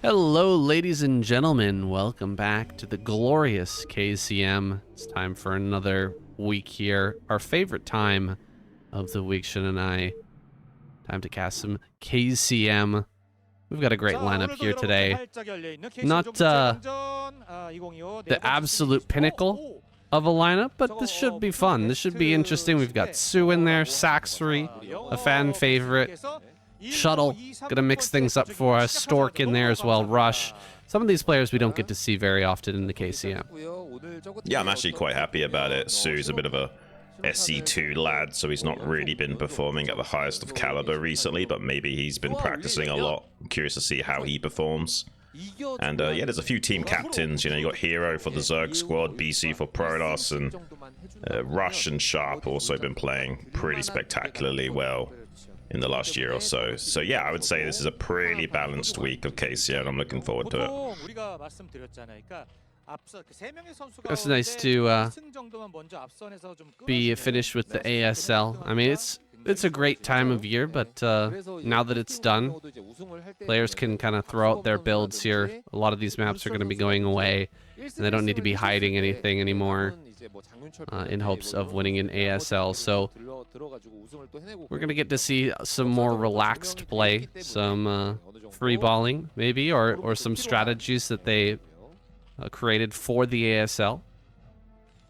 Hello, ladies and gentlemen. Welcome back to the glorious KCM. It's time for another week here. Our favorite time of the week, Shin and I. Time to cast some KCM. We've got a great lineup here today. Not the absolute pinnacle of a lineup, but this should be fun. This should be interesting. We've got Sue in there, Saxory, a fan favorite. Shuttle, gonna mix things up for us. Stork in there as well, Rush. Some of these players we don't get to see very often in the KCM. Yeah, I'm actually quite happy about it. Sue's a bit of a SC2 lad, so he's not really been performing at the highest of caliber recently, but maybe he's been practicing a lot. I'm curious to see how he performs. And yeah, there's a few team captains. You know, you got Hero for the Zerg squad, BC for Protoss, and Rush and Sharp also been playing pretty spectacularly well in the last year or so. So yeah, I would say this is a pretty balanced week of KCM. I'm looking forward to it. It's nice to be finished with the ASL. I mean, it's a great time of year, but now that it's done, players can kind of throw out their builds here. A lot of these maps are going to be going away, and they don't need to be hiding anything anymore in hopes of winning an ASL. So we're going to get to see some more relaxed play, some free balling maybe, or some strategies that they created for the ASL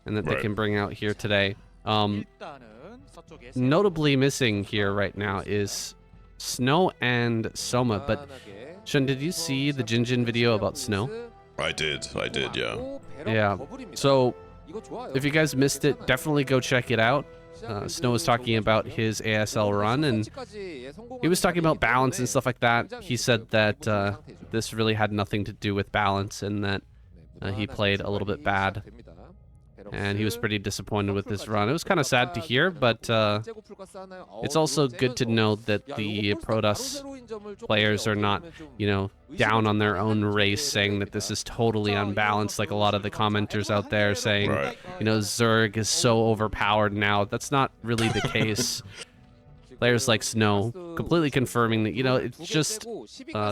and that they can bring out here today. Notably missing here right now is Snow and Soma, but Shun, did you see the Jinjin video about Snow? I did, yeah. Yeah, so if you guys missed it, definitely go check it out. Snow was talking about his ASL run, and he was talking about balance and stuff like that. He said that this really had nothing to do with balance, and that he played a little bit bad, and he was pretty disappointed with this run. It was kind of sad to hear, but it's also good to know that the Protoss players are not, you know, down on their own race, saying that this is totally unbalanced, like a lot of the commenters out there saying, you know, Zerg is so overpowered now. That's not really the case. Players like Snow completely confirming that, you know, it's just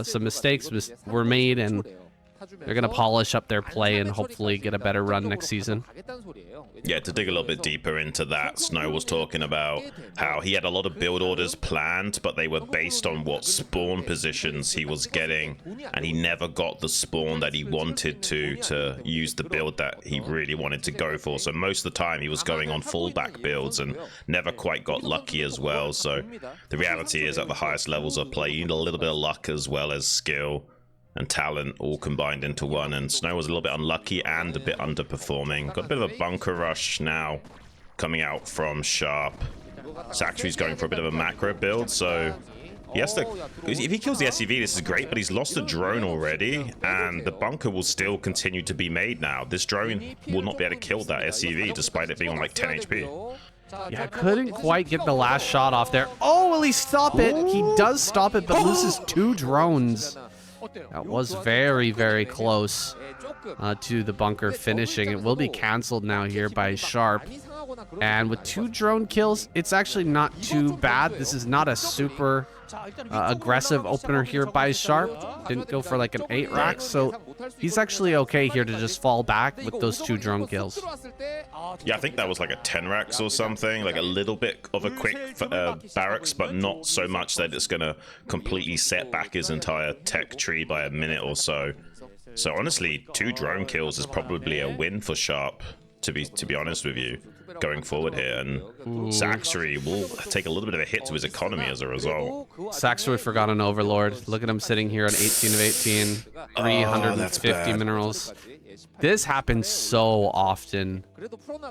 some mistakes were made, and they're going to polish up their play and hopefully get a better run next season. Yeah, to dig a little bit deeper into that, Snow was talking about how he had a lot of build orders planned, but they were based on what spawn positions he was getting, and he never got the spawn that he wanted to use the build that he really wanted to go for. So most of the time he was going on fullback builds and never quite got lucky as well. So the reality is, at the highest levels of play, you need a little bit of luck as well as skill and talent all combined into one, and Snow was a little bit unlucky and a bit underperforming. Got a bit of a bunker rush now coming out from Sharp. Saxory's going for a bit of a macro build, so he has to, if he kills the SCV, this is great, but he's lost a drone already, and the bunker will still continue to be made now. This drone will not be able to kill that SCV despite it being on like 10 HP. Yeah, couldn't quite get the last shot off there. Oh, will he stop it? He does stop it, but loses 2 drones. That was very, very close to the bunker finishing. It will be canceled now here by Sharp. And with 2 drone kills, it's actually not too bad. This is not a super aggressive opener here by Sharp. Didn't go for like an 8 rack, so he's actually okay here to just fall back with those 2 drone kills. Yeah, I think that was like a 10 racks or something, like a little bit of a quick barracks, but not so much that it's gonna completely set back his entire tech tree by a minute or so. So honestly, 2 drone kills is probably a win for Sharp, to be honest with you, going forward here. And Saxory will take a little bit of a hit to his economy as a result. Saxory forgot an Overlord. Look at him sitting here on 18 of 18, 350 minerals. This happens so often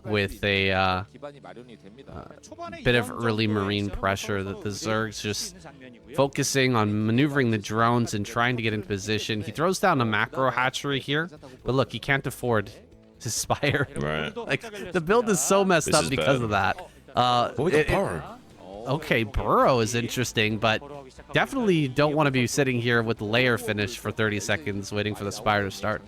with a bit of early marine pressure, that the Zerg's just focusing on maneuvering the drones and trying to get into position. He throws down a macro hatchery here, but look, he can't afford to spire. Right. Like, the build is so messed up because of that. Okay, Burrow is interesting, but definitely don't want to be sitting here with the layer finish for 30 seconds waiting for the spire to start.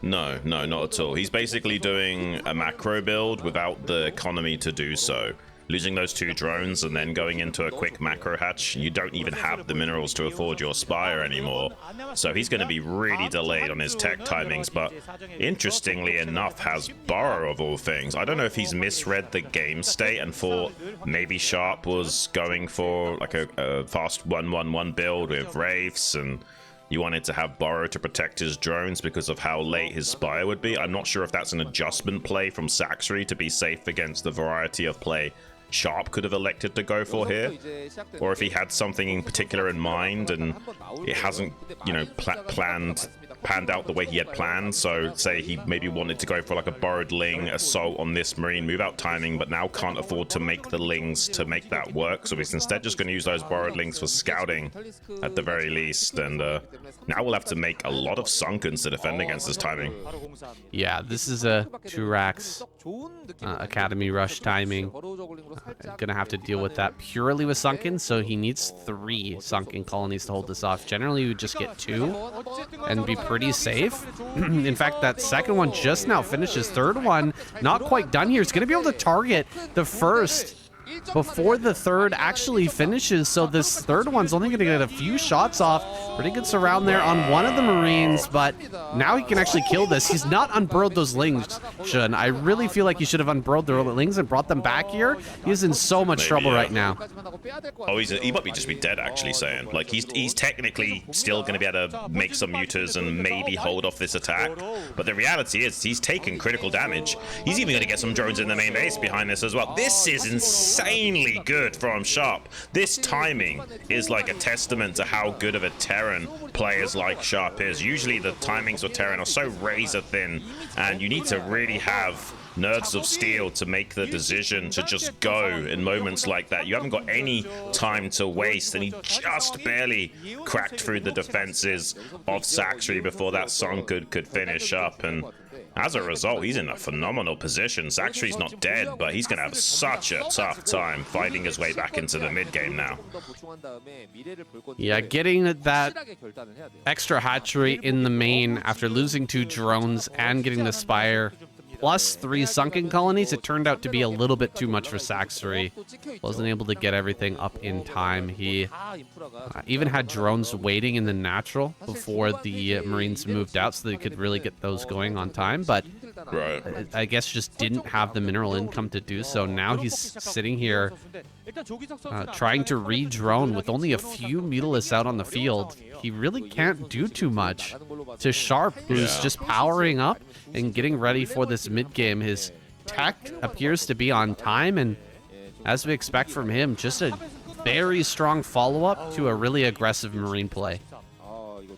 No, not at all. He's basically doing a macro build without the economy to do so. losing those 2 drones and then going into a quick macro hatch, you don't even have the minerals to afford your Spire anymore. So he's going to be really delayed on his tech timings, but interestingly enough has Burrow of all things. I don't know if he's misread the game state and thought maybe Sharp was going for like a fast 1-1-1 build with Wraiths, and you wanted to have Burrow to protect his drones because of how late his Spire would be. I'm not sure if that's an adjustment play from Saxry to be safe against the variety of play Sharp could have elected to go for here, or if he had something in particular in mind and it hasn't, you know, panned out the way he had planned. So say he maybe wanted to go for like a borrowed Ling assault on this Marine move out timing, but now can't afford to make the Lings to make that work, so he's instead just going to use those borrowed Lings for scouting at the very least. And now we'll have to make a lot of Sunkens to defend against this timing. Yeah, this is a 2-Rax Academy rush timing. Gonna have to deal with that purely with Sunken, so he needs 3 Sunken colonies to hold this off. Generally, you would just get 2 and be pretty safe. In fact, that second one just now finishes. Third one, not quite done here. It's gonna be able to target the first before the third actually finishes, so this third one's only going to get a few shots off. Pretty good surround there on one of the Marines, but now he can actually kill this. He's not unburrowed those Lings, Shun. I really feel like he should have unburrowed the Lings and brought them back here. He's in so much trouble right now. Oh, he might just be dead, actually, saying. Like, he's technically still going to be able to make some mutas and maybe hold off this attack, but the reality is he's taking critical damage. He's even going to get some drones in the main base behind this as well. This is insanely good from Sharp. This timing is like a testament to how good of a Terran players like Sharp is. Usually the timings of Terran are so razor thin, and you need to really have nerves of steel to make the decision to just go in moments like that. You haven't got any time to waste, and he just barely cracked through the defenses of Saxry before that song could finish up, and as a result, he's in a phenomenal position. Saxry's not dead, but he's going to have such a tough time fighting his way back into the mid-game now. Yeah, getting that extra hatchery in the main after losing 2 drones and getting the Spire plus 3 Sunken colonies, it turned out to be a little bit too much for Saxry. Wasn't able to get everything up in time. He even had drones waiting in the natural before the Marines moved out so they could really get those going on time, but I guess just didn't have the mineral income to do so. Now he's sitting here trying to re-drone with only a few Mutalisks out on the field. He really can't do too much to Sharp, who's just powering up and getting ready for this mid-game. His tech appears to be on time, and as we expect from him, just a very strong follow-up to a really aggressive Marine play.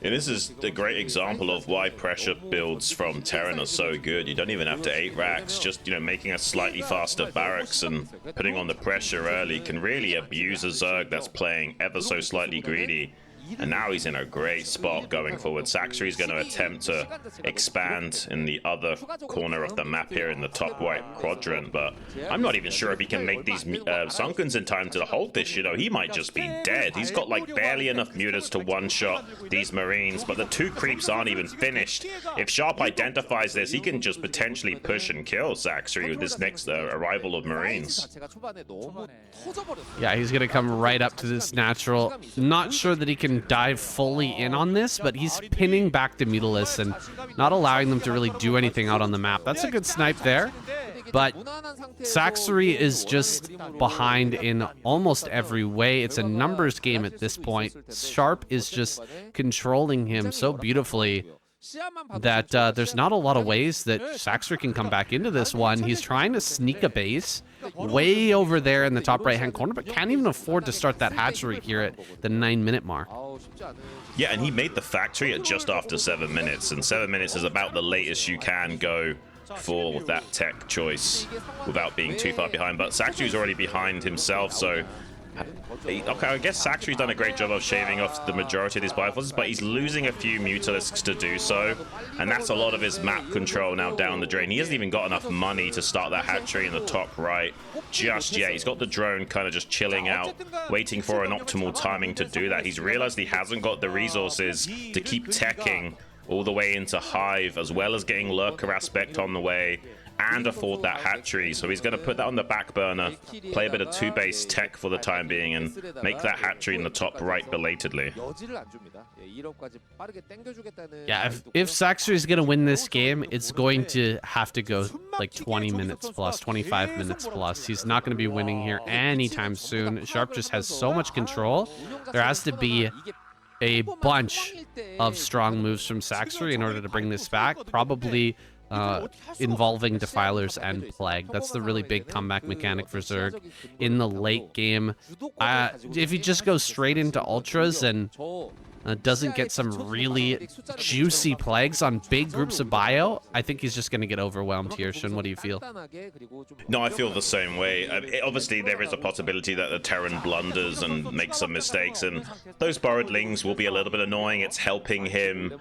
And this is a great example of why pressure builds from Terran are so good. You don't even have to 8 racks, just, you know, making a slightly faster barracks and putting on the pressure early can really abuse a Zerg that's playing ever so slightly greedy. And now he's in a great spot going forward. Saxry's going to attempt to expand in the other corner of the map here in the top right quadrant, but I'm not even sure if he can make these Sunkens in time to hold this, you know. He might just be dead. He's got like barely enough mutas to one-shot these Marines, but the 2 creeps aren't even finished. If Sharp identifies this, he can just potentially push and kill Saxry with this next arrival of Marines. Yeah, he's going to come right up to this natural. Not sure that he can dive fully in on this, but he's pinning back the Mutalisks and not allowing them to really do anything out on the map. That's a good snipe there, but Saxry is just behind in almost every way. It's a numbers game at this point. Sharp is just controlling him so beautifully that there's not a lot of ways that Saxry can come back into this one. He's trying to sneak a base way over there in the top right-hand corner, but can't even afford to start that hatchery here at the 9-minute mark. Yeah, and he made the factory at just after 7 minutes, and 7 minutes is about the latest you can go for that tech choice without being too far behind. But Saxry's already behind himself, so okay, I guess Saxry's done a great job of shaving off the majority of these bioforces, but he's losing a few Mutalisks to do so, and that's a lot of his map control now down the drain. He hasn't even got enough money to start that hatchery in the top right just yet. He's got the drone kind of just chilling out, waiting for an optimal timing to do that. He's realized he hasn't got the resources to keep teching all the way into Hive, as well as getting Lurker aspect on the way and afford that hatchery. So he's going to put that on the back burner, play a bit of 2-base tech for the time being, and make that hatchery in the top right belatedly. Yeah, if Saxor is going to win this game, it's going to have to go like 20 minutes plus, 25 minutes plus. He's not going to be winning here anytime soon. Sharp just has so much control. There has to be a bunch of strong moves from Saxor in order to bring this back. Probably involving Defilers and Plague. That's the really big comeback mechanic for Zerg in the late game. If he just goes straight into Ultras and doesn't get some really juicy plagues on big groups of bio, I think he's just going to get overwhelmed here. Shun, what do you feel? No, I feel the same way. Obviously, there is a possibility that the Terran blunders and makes some mistakes, and those borrowed lings will be a little bit annoying. It's helping him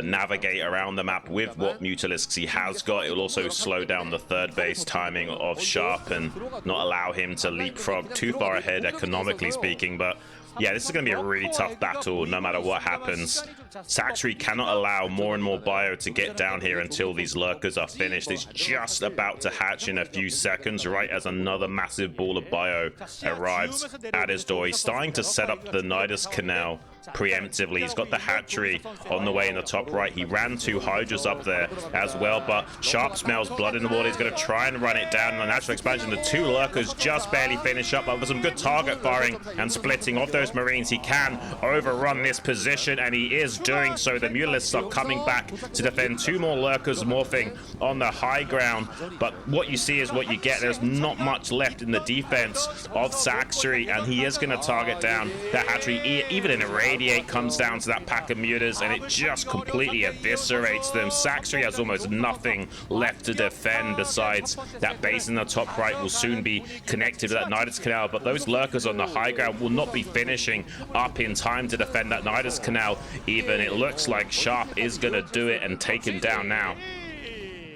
navigate around the map with what Mutalisks he has got. It will also slow down the third base timing of Sharp and not allow him to leapfrog too far ahead, economically speaking, but yeah, this is going to be a really tough battle no matter what happens. Saxor cannot allow more and more bio to get down here until these lurkers are finished. It's just about to hatch in a few seconds, right as another massive ball of bio arrives at his door. He's starting to set up the Nidus Canal preemptively. He's got the hatchery on the way in the top right. He ran 2 Hydras up there as well, but Sharp smells blood in the water. He's going to try and run it down in the natural expansion. The 2 lurkers just barely finish up, but with some good target firing and splitting of those Marines, he can overrun this position, and he is doing so. The Mutalisks are coming back to defend. 2 more lurkers morphing on the high ground, but what you see is what you get. There's not much left in the defense of Saxor, and he is going to target down that hatchery. Even in a Radiate comes down to that pack of mutas, and it just completely eviscerates them. Saxor has almost nothing left to defend besides that base in the top right will soon be connected to that Nidus Canal, but those lurkers on the high ground will not be finishing up in time to defend that Nidus Canal even. It looks like Sharp is going to do it and take him down now.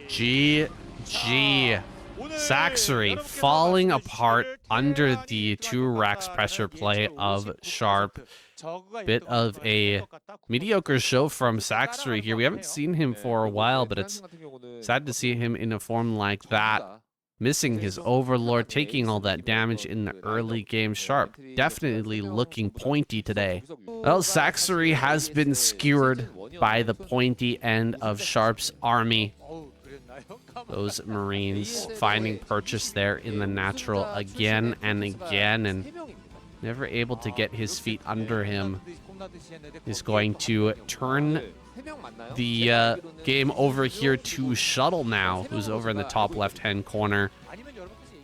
GG. Saxor falling apart under the 2 racks pressure play of Sharp. Bit of a mediocre show from Saxor here. We haven't seen him for a while, but it's sad to see him in a form like that. Missing his Overlord, taking all that damage in the early game. Sharp definitely looking pointy today. Well, Saxor has been skewered by the pointy end of Sharp's army. Those Marines finding purchase there in the natural again and again, and never able to get his feet under him. Is going to turn the game over here to Shuttle now, who's over in the top left-hand corner.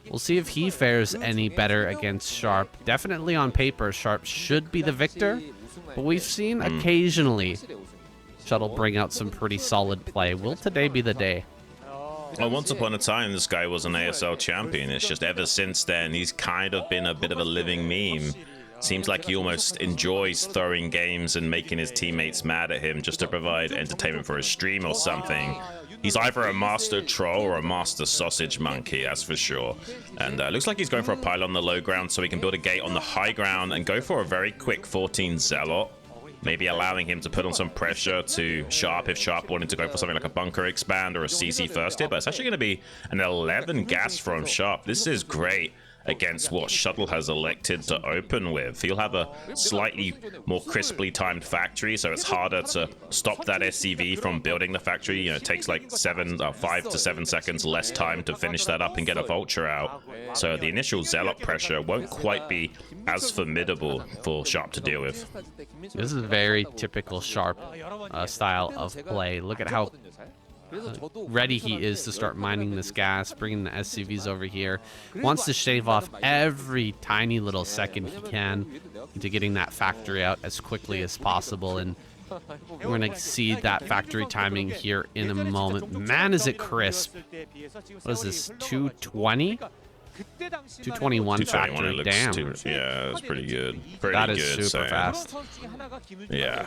We'll see if he fares any better against Sharp. Definitely on paper, Sharp should be the victor, but we've seen occasionally Shuttle bring out some pretty solid play. Will today be the day? Well, once upon a time, this guy was an ASL champion. It's just ever since then, he's kind of been a bit of a living meme. Seems like he almost enjoys throwing games and making his teammates mad at him just to provide entertainment for his stream or something. He's either a master troll or a master sausage monkey, that's for sure. And looks like he's going for a pile on the low ground so he can build a gate on the high ground and go for a very quick 14 Zealot. Maybe allowing him to put on some pressure to Sharp if Sharp wanted to go for something like a bunker expand or a CC first hit. But it's actually going to be an 11 gas from Sharp. This is great against what Shuttle has elected to open with. He'll have a slightly more crisply timed factory, so it's harder to stop that SCV from building the factory. You know, it takes like 5 to 7 seconds less time to finish that up and get a Vulture out. So the initial Zealot pressure won't quite be as formidable for Sharp to deal with. This is a very typical Sharp style of play. Look at how ready he is to start mining this gas, bringing the SCVs over here. Wants to shave off every tiny little second he can into getting that factory out as quickly as possible, and we're going to see that factory timing here in a moment. Man, is it crisp. What is this, 220? 221 factory, damn. Yeah, that's pretty good. Pretty that is good, super fast. Yeah.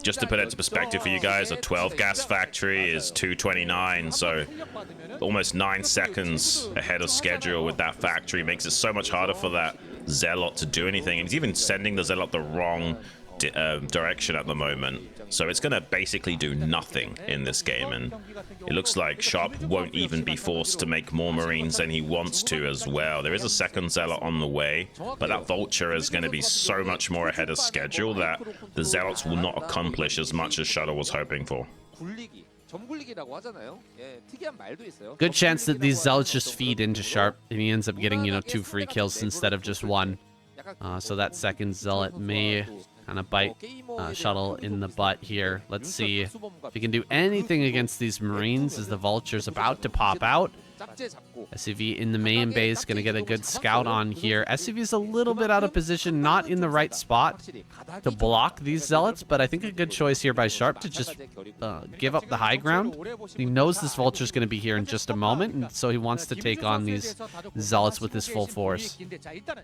Just to put it into perspective for you guys, a 12 gas factory is 229, so almost 9 seconds ahead of schedule with that factory. Makes it so much harder for that Zealot to do anything, and he's even sending the Zealot the wrong direction at the moment. So it's going to basically do nothing in this game, and it looks like Sharp won't even be forced to make more Marines than he wants to as well. There is a second Zealot on the way, but that Vulture is going to be so much more ahead of schedule that the Zealots will not accomplish as much as Shuttle was hoping for. Good chance that these Zealots just feed into Sharp, and he ends up getting, you know, 2 free kills instead of just 1. So that second Zealot may kind of bite Shuttle in the butt here. Let's see if he can do anything against these Marines as the Vulture's about to pop out. SCV in the main base, gonna get a good scout on here. SCV's a little bit out of position, not in the right spot to block these Zealots, but I think a good choice here by Sharp to just give up the high ground. He knows this Vulture's gonna be here in just a moment, and so he wants to take on these Zealots with his full force.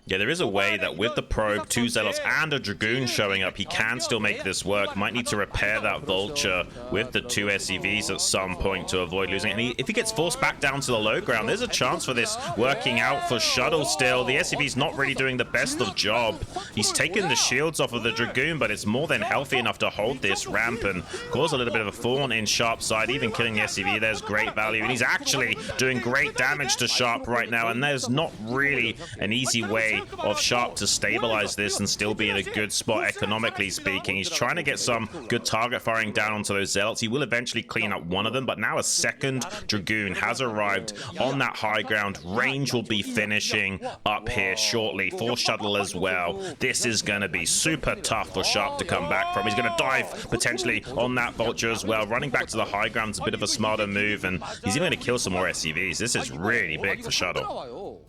Yeah, there is a way that with the probe, 2 Zealots and a Dragoon showing up, he can still make this work. Might need to repair that Vulture with the 2 SCVs at some point to avoid losing. And if he gets forced back down to the low ground, there's a chance for this working out for Shuttle still. The SCV's not really doing the best of job. He's taken the shields off of the Dragoon, but it's more than healthy enough to hold this ramp and cause a little bit of a thorn in Sharp's side. Even killing the SCV, there's great value, and he's actually doing great damage to Sharp right now, and there's not really an easy way of Sharp to stabilize this and still be in a good spot economically speaking. He's trying to get some good target firing down onto those Zealots. He will eventually clean up one of them, but now a second Dragoon has arrived on that high ground. Range will be finishing up here shortly for Shuttle as well. This is going to be super tough for Sharp to come back from. He's going to dive potentially on that Vulture as well. Running back to the high ground is a bit of a smarter move, and he's even going to kill some more SCVs. This is really big for Shuttle.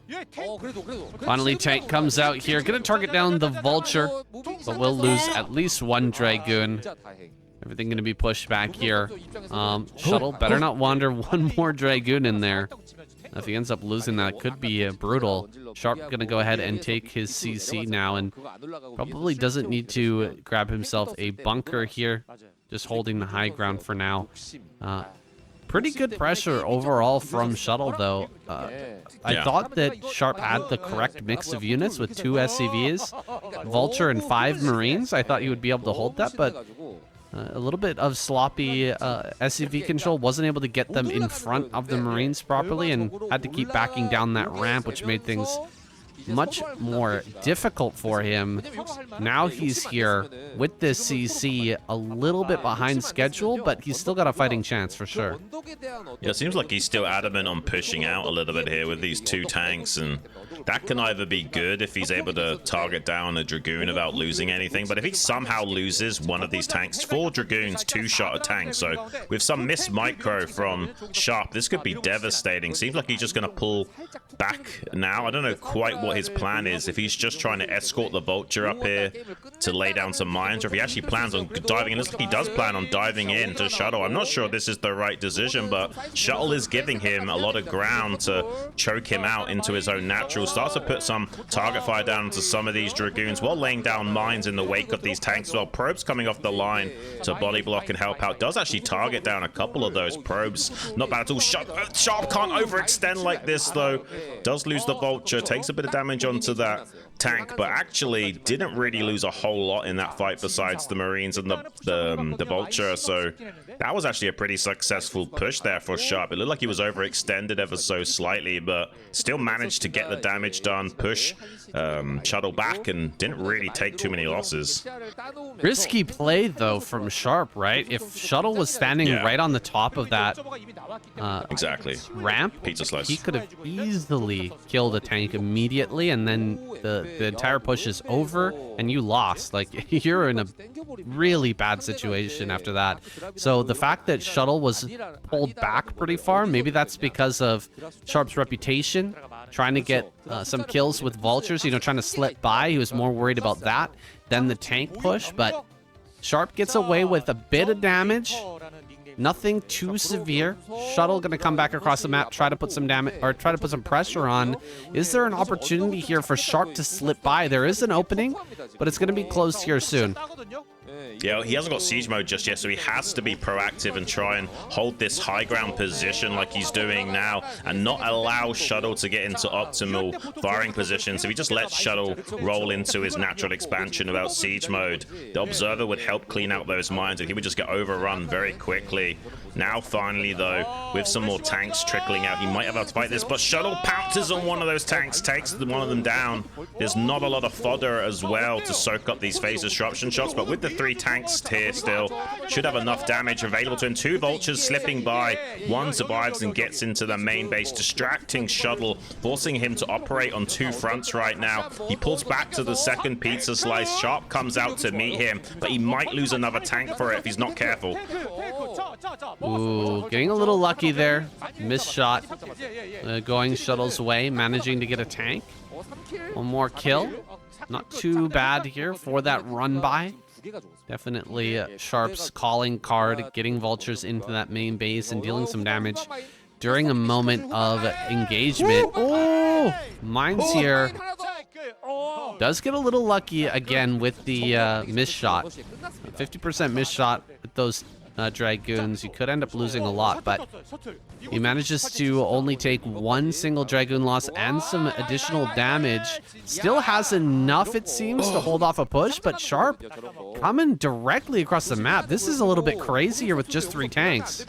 Finally, Tank comes out here. Going to target down the Vulture, but we'll lose at least 1 Dragoon. Everything going to be pushed back here. Shuttle better not wander 1 more Dragoon in there. If he ends up losing that, it could be brutal. Sharp going to go ahead and take his CC now, and probably doesn't need to grab himself a bunker here. Just holding the high ground for now. Pretty good pressure overall from Shuttle, though. I thought that Sharp had the correct mix of units with 2 SCVs, Vulture, and 5 Marines. I thought he would be able to hold that, but a little bit of sloppy SCV control. Wasn't able to get them in front of the Marines properly, and had to keep backing down that ramp, which made things much more difficult for him. Now he's here with this CC a little bit behind schedule, but he's still got a fighting chance for sure. Yeah, it seems like he's still adamant on pushing out a little bit here with these 2 tanks, and that can either be good if he's able to target down a Dragoon without losing anything, but if he somehow loses one of these tanks, 4 Dragoons, 2-shot a tank, so with some missed micro from Sharp, this could be devastating. Seems like he's just going to pull back now. I don't know quite what his plan is, if he's just trying to escort the Vulture up here to lay down some mines, or if he actually plans on diving in. Looks like he does plan on diving in to Shuttle. I'm not sure this is the right decision, but Shuttle is giving him a lot of ground to choke him out into his own natural. Starts to put some target fire down into some of these Dragoons while laying down mines in the wake of these tanks as well. Probes coming off the line to body block and help out. Does actually target down a couple of those probes. Not bad at all. Sharp can't overextend like this, though. Does lose the Vulture, takes a bit of damage onto that tank, but actually didn't really lose a whole lot in that fight besides the Marines and the Vulture. So that was actually a pretty successful push there for Sharp. It looked like he was overextended ever so slightly, but still managed to get the damage done, push Shuttle back, and didn't really take too many losses. Risky play, though, from Sharp, right? If Shuttle was standing right on the top of that ramp, pizza slice, he could have easily killed a tank immediately, and then the entire push is over and you lost. Like, you're in a really bad situation after that. So the fact that Shuttle was pulled back pretty far, maybe that's because of Sharp's reputation, trying to get some kills with Vultures, you know, trying to slip by. He was more worried about that than the tank push, but Sharp gets away with a bit of damage. Nothing too severe. Shuttle gonna come back across the map, try to put some damage, or try to put some pressure on. Is there an opportunity here for Sharp to slip by? There is an opening, but it's gonna be closed here soon. Yeah, he hasn't got siege mode just yet, so he has to be proactive and try and hold this high ground position like he's doing now and not allow Shuttle to get into optimal firing positions. If he just lets Shuttle roll into his natural expansion without siege mode, the Observer would help clean out those mines and he would just get overrun very quickly. Now, finally, though, with some more tanks trickling out, he might have to fight this, but Shuttle pounces on one of those tanks, takes one of them down. There's not a lot of fodder as well to soak up these phase disruption shots, but with the 3 tanks here still, should have enough damage available to him. 2 vultures slipping by, 1 survives and gets into the main base, distracting Shuttle, forcing him to operate on 2 fronts right now. He pulls back to the second pizza slice. Sharp comes out to meet him, but he might lose another tank for it if he's not careful. Ooh, getting a little lucky there. Missed shot. Going Shuttle's way, managing to get a tank. 1 more kill. Not too bad here for that run by. Definitely Sharp's calling card, getting vultures into that main base and dealing some damage during a moment of engagement. Oh, mines here. Does get a little lucky again with the miss shot. 50% miss shot with those Dragoons. You could end up losing a lot, but he manages to only take 1 single Dragoon loss and some additional damage. Still has enough, it seems, to hold off a push, but Sharp coming directly across the map. This is a little bit crazier with just 3 tanks.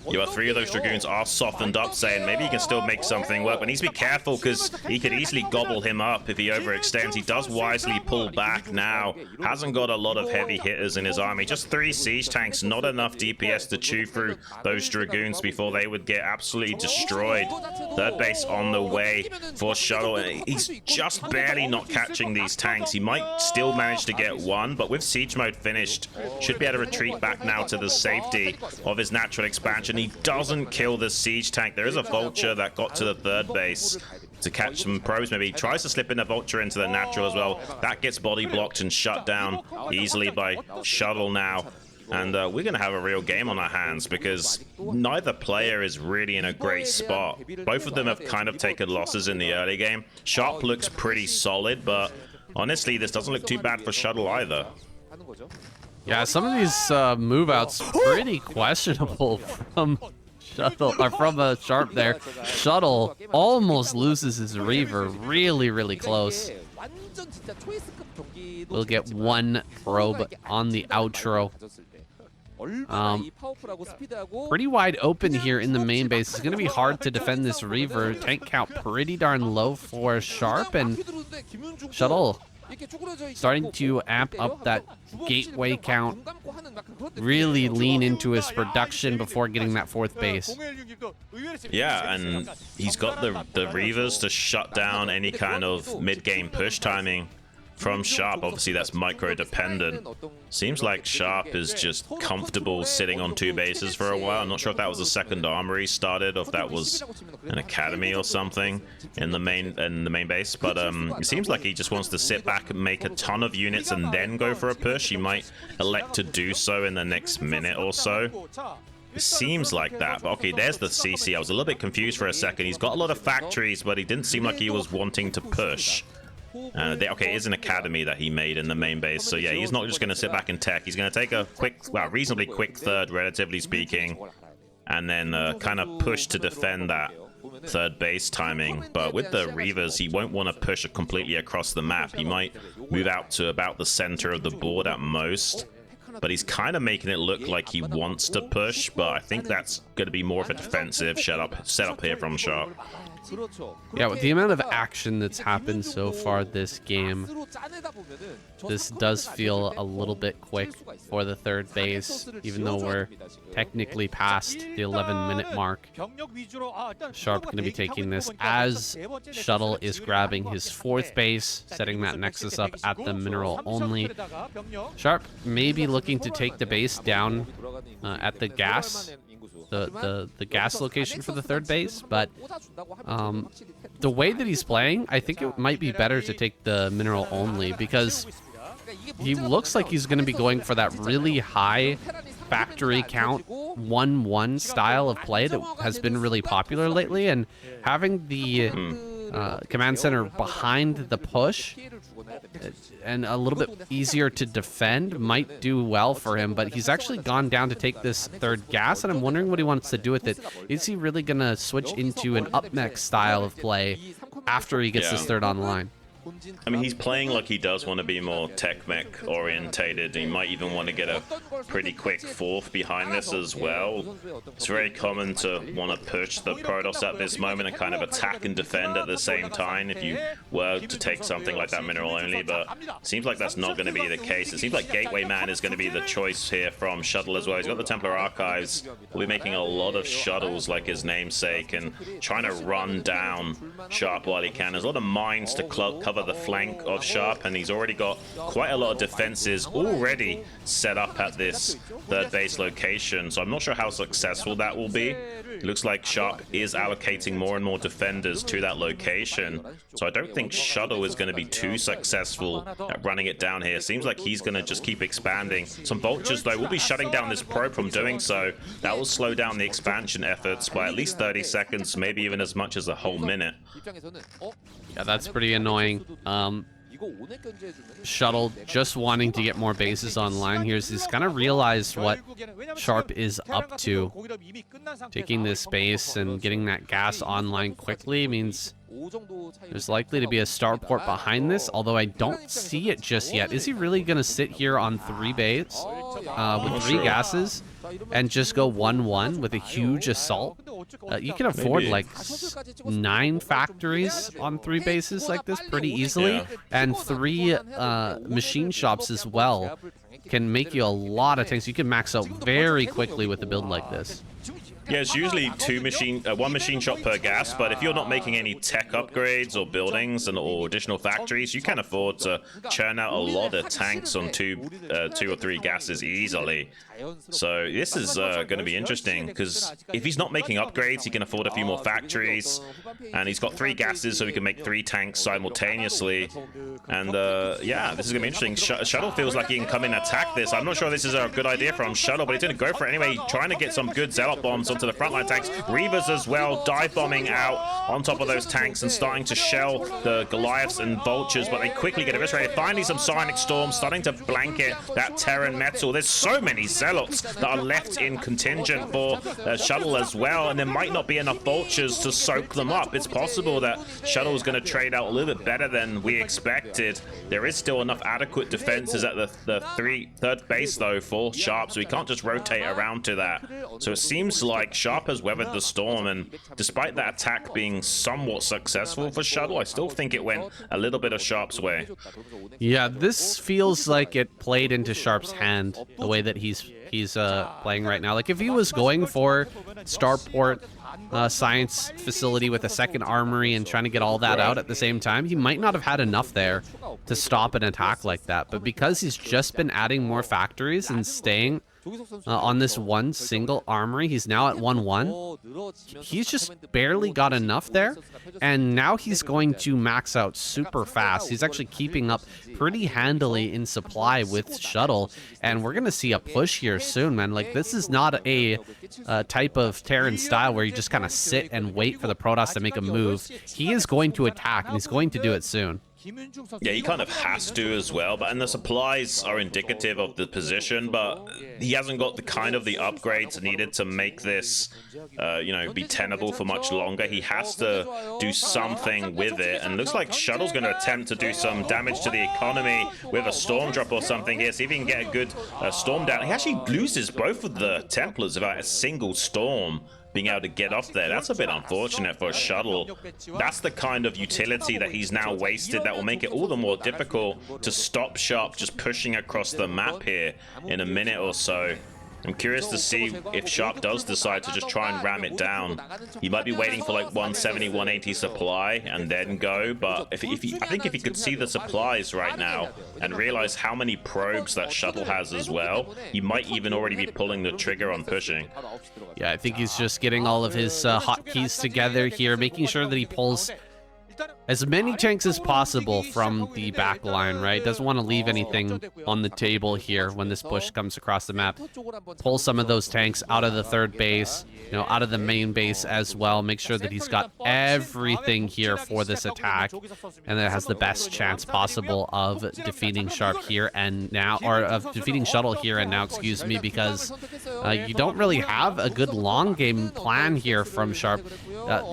Yeah, 3 of those Dragoons are softened up, saying maybe he can still make something work, but needs to be careful because he could easily gobble him up if he overextends. He does wisely pull back now. Hasn't got a lot of heavy hitters in his army. Just 3 siege tanks, not enough DPS to chew through those Dragoons before they would get absolutely destroyed. Third base on the way for Shuttle. He's just barely not catching these tanks. He might still manage to get 1, but with siege mode finished, should be able to retreat back now to the safety of his natural expansion. He doesn't kill the siege tank. There is a vulture that got to the third base to catch some probes. Maybe he tries to slip in a vulture into the natural as well. That gets body blocked and shut down easily by Shuttle now. And we're going to have a real game on our hands because neither player is really in a great spot. Both of them have kind of taken losses in the early game. Sharp looks pretty solid, but honestly, this doesn't look too bad for Shuttle either. Yeah, some of these move outs pretty questionable from Shuttle, or from Sharp there. Shuttle almost loses his Reaver, really close. We'll get 1 probe on the outro. Pretty wide open here in the main base. It's going to be hard to defend this Reaver. Tank count pretty darn low for Sharp, and Shuttle starting to amp up that gateway count, really lean into his production before getting that 4th base. Yeah, and he's got the Reavers to shut down any kind of mid-game push timing from Sharp. Obviously, that's micro-dependent. Seems like Sharp is just comfortable sitting on 2 bases for a while. I'm not sure if that was the second armory started or if that was an academy or something in the main base. But it seems like he just wants to sit back and make a ton of units and then go for a push. He might elect to do so in the next minute or so. It seems like that, but okay, there's the CC. I was a little bit confused for a second. He's got a lot of factories, but he didn't seem like he was wanting to push. Okay, it is an academy that he made in the main base, so yeah, he's not just going to sit back and tech. He's going to take a quick, well, reasonably quick third, relatively speaking, and then kind of push to defend that third base timing. But with the Reavers, he won't want to push completely across the map. He might move out to about the center of the board at most, but he's kind of making it look like he wants to push, but I think that's going to be more of a defensive setup here from Sharp. Yeah, with the amount of action that's happened so far this game, this does feel a little bit quick for the third base, even though we're technically past the 11-minute mark. Sharp going to be taking this as Shuttle is grabbing his 4th base, setting that Nexus up at the mineral only. Sharp may be looking to take the base down at the gas. The gas location for the third base, but the way that he's playing, I think it might be better to take the mineral only because he looks like he's going to be going for that really high factory count 1-1 style of play that has been really popular lately, and having the command center behind the push and a little bit easier to defend might do well for him, but he's actually gone down to take this third gas, and I'm wondering what he wants to do with it. Is he really going to switch into an up-mech style of play after he gets this third online? I mean, he's playing like he does want to be more tech mech orientated. He might even want to get a pretty quick fourth behind this as well. It's very common to want to push the Protoss at this moment and kind of attack and defend at the same time if you were to take something like that mineral only, but it seems like that's not going to be the case. It seems like Gateway Man is going to be the choice here from Shuttle as well. He's got the Templar Archives. Will be making a lot of shuttles like his namesake and trying to run down Sharp while he can. There's a lot of mines to cover the flank of Sharp, and he's already got quite a lot of defenses already set up at this third base location, so I'm not sure how successful that will be. It looks like Sharp is allocating more and more defenders to that location, so I don't think Shuttle is going to be too successful at running it down here. Seems like he's going to just keep expanding. Some Vultures, though, will be shutting down this probe from doing so. That will slow down the expansion efforts by at least 30 seconds, maybe even as much as a whole minute. Yeah, that's pretty annoying. Shuttle just wanting to get more bases online here. He's kind of realized what Sharp is up to. Taking this base and getting that gas online quickly means there's likely to be a starport behind this, although I don't see it just yet. Is he really going to sit here on 3 base with 3 gases and just go 1-1 with a huge assault? You can afford like 9 factories on 3 bases like this pretty easily, and 3 machine shops as well can make you a lot of tanks. You can max out very quickly with a build like this. Yeah, it's usually one machine shop per gas, but if you're not making any tech upgrades or buildings or additional factories, you can afford to churn out a lot of tanks on 2 or 3 gases easily. So this is going to be interesting, because if he's not making upgrades, he can afford a few more factories, and he's got 3 gases, so he can make 3 tanks simultaneously. And yeah, this is going to be interesting. Shuttle feels like he can come in and attack this. I'm not sure this is a good idea from Shuttle, but he's going to go for it anyway, trying to get some good Zealot bombs onto the frontline tanks. Reavers as well, dive bombing out on top of those tanks and starting to shell the Goliaths and Vultures, but they quickly get eviscerated. Finally, some Psionic Storms starting to blanket that Terran metal. There's so many Zealots that are left in contingent for Shuttle as well, and there might not be enough Vultures to soak them up. It's possible that Shuttle is going to trade out a little bit better than we expected. There is still enough adequate defenses at the third base, though, for Sharp, so we can't just rotate around to that. So it seems like Sharp has weathered the storm, and despite that attack being somewhat successful for Shuttle, I still think it went a little bit of Sharp's way. Yeah, this feels like it played into Sharp's hand, the way that he's playing right now. Like, if he was going for Starport science facility with a second armory and trying to get all that out at the same time, he might not have had enough there to stop an attack like that. But because he's just been adding more factories and staying on this one single armory, he's now at 1-1. He's just barely got enough there, and now he's going to max out super fast. He's actually keeping up pretty handily in supply with Shuttle, and we're gonna see a push here soon, man. Like, this is not a type of Terran style where you just kind of sit and wait for the Protoss to make a move. He is going to attack, and he's going to do it soon. Yeah, he kind of has to as well, and the supplies are indicative of the position, but he hasn't got the upgrades needed to make this, you know, be tenable for much longer. He has to do something with it, and looks like Shuttle's going to attempt to do some damage to the economy with a storm drop or something here, see if he can get a good storm down. He actually loses both of the Templars without a single storm being able to get off there. That's a bit unfortunate for Shuttle. That's the kind of utility that he's now wasted that will make it all the more difficult to stop Sharp just pushing across the map here in a minute or so. I'm curious to see if Sharp does decide to just try and ram it down. He might be waiting for like 170, 180 supply and then go, but I think if he could see the supplies right now and realize how many probes that Shuttle has as well, he might even already be pulling the trigger on pushing. Yeah, I think he's just getting all of his hotkeys together here, making sure that he pulls as many tanks as possible from the back line, right? Doesn't want to leave anything on the table here when this push comes across the map. Pull some of those tanks out of the third base, you know, out of the main base as well. Make sure that he's got everything here for this attack, and that has the best chance possible of defeating Sharp here and now, or of defeating Shuttle here and now, excuse me, because you don't really have a good long game plan here from Sharp.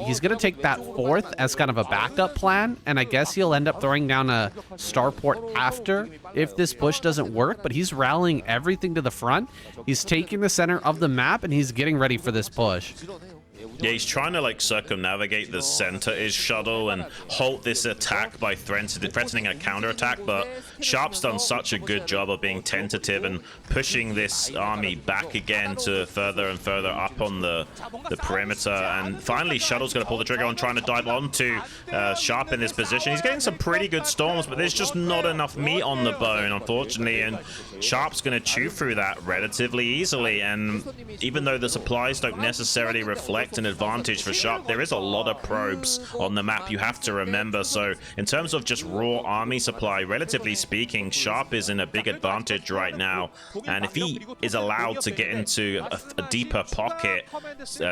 He's going to take that fourth as kind of a backup plan, and I guess he'll end up throwing down a starport after if this push doesn't work, but he's rallying everything to the front. He's taking the center of the map, and he's getting ready for this push. Yeah, he's trying to like circumnavigate the center is Shuttle and halt this attack by threatening a counterattack, but Sharp's done such a good job of being tentative and pushing this army back again to further and further up on the perimeter, and finally Shuttle's going to pull the trigger on trying to dive onto Sharp in this position. He's getting some pretty good storms, but there's just not enough meat on the bone, unfortunately, and Sharp's going to chew through that relatively easily, and even though the supplies don't necessarily reflect an advantage for Sharp, there is a lot of probes on the map you have to remember. So in terms of just raw army supply, relatively speaking, Sharp is in a big advantage right now, and if he is allowed to get into a deeper pocket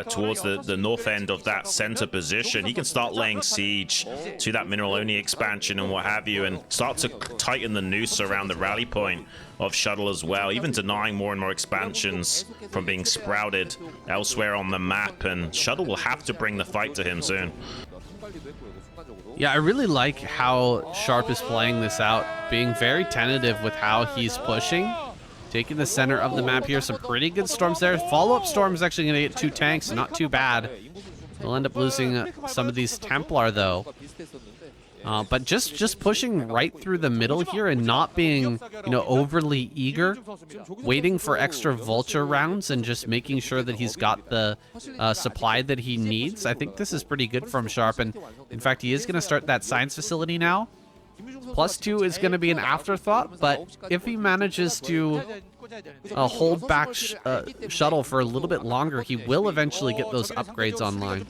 towards the north end of that center position, he can start laying siege to that mineral only expansion and what have you, and start to tighten the noose around the rally point of Shuttle as well, even denying more and more expansions from being sprouted elsewhere on the map, and Shuttle will have to bring the fight to him soon. Yeah, I really like how Sharp is playing this out, being very tentative with how he's pushing, taking the center of the map here. Some pretty good storms there. Follow-up storm is actually going to get 2 tanks, not too bad. We'll end up losing some of these Templar though. But just pushing right through the middle here and not being, you know, overly eager, waiting for extra vulture rounds and just making sure that he's got the supply that he needs. I think this is pretty good from Sharp, and in fact, he is going to start that science facility now. +2 is going to be an afterthought, but if he manages to hold back Shuttle for a little bit longer, he will eventually get those upgrades online.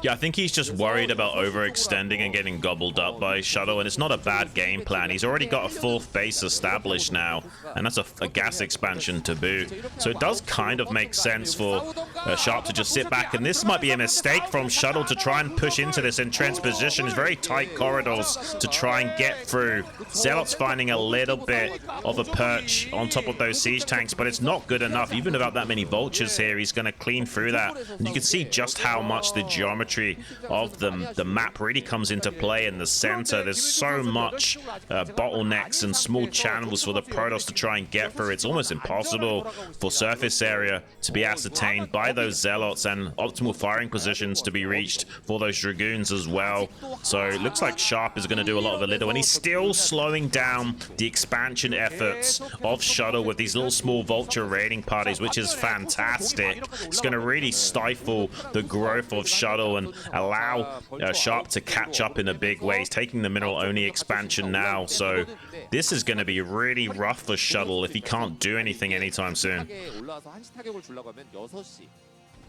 Yeah, I think he's just worried about overextending and getting gobbled up by Shuttle, and it's not a bad game plan. He's already got a 4th base established now, and that's a gas expansion to boot. So it does kind of make sense for Sharp to just sit back, and this might be a mistake from Shuttle to try and push into this entrenched position. It's very tight corridors to try and get through. Zealot's finding a little bit of a perch on top of those siege tanks, but it's not good enough. Even without that many vultures here, he's going to clean through that, and you can see just how much the geometry of the map really comes into play in the center. There's so much bottlenecks and small channels for the Protoss to try and get through. It's almost impossible for surface area to be ascertained by those Zealots, and optimal firing positions to be reached for those Dragoons as well. So it looks like Sharp is going to do a lot of the little, and he's still slowing down the expansion efforts of Shuttle with these little small vulture raiding parties, which is fantastic. It's going to really stifle the growth of Shuttle and allow Sharp to catch up in a big way. He's taking the mineral only expansion now, so this is going to be really rough for Shuttle if he can't do anything anytime soon.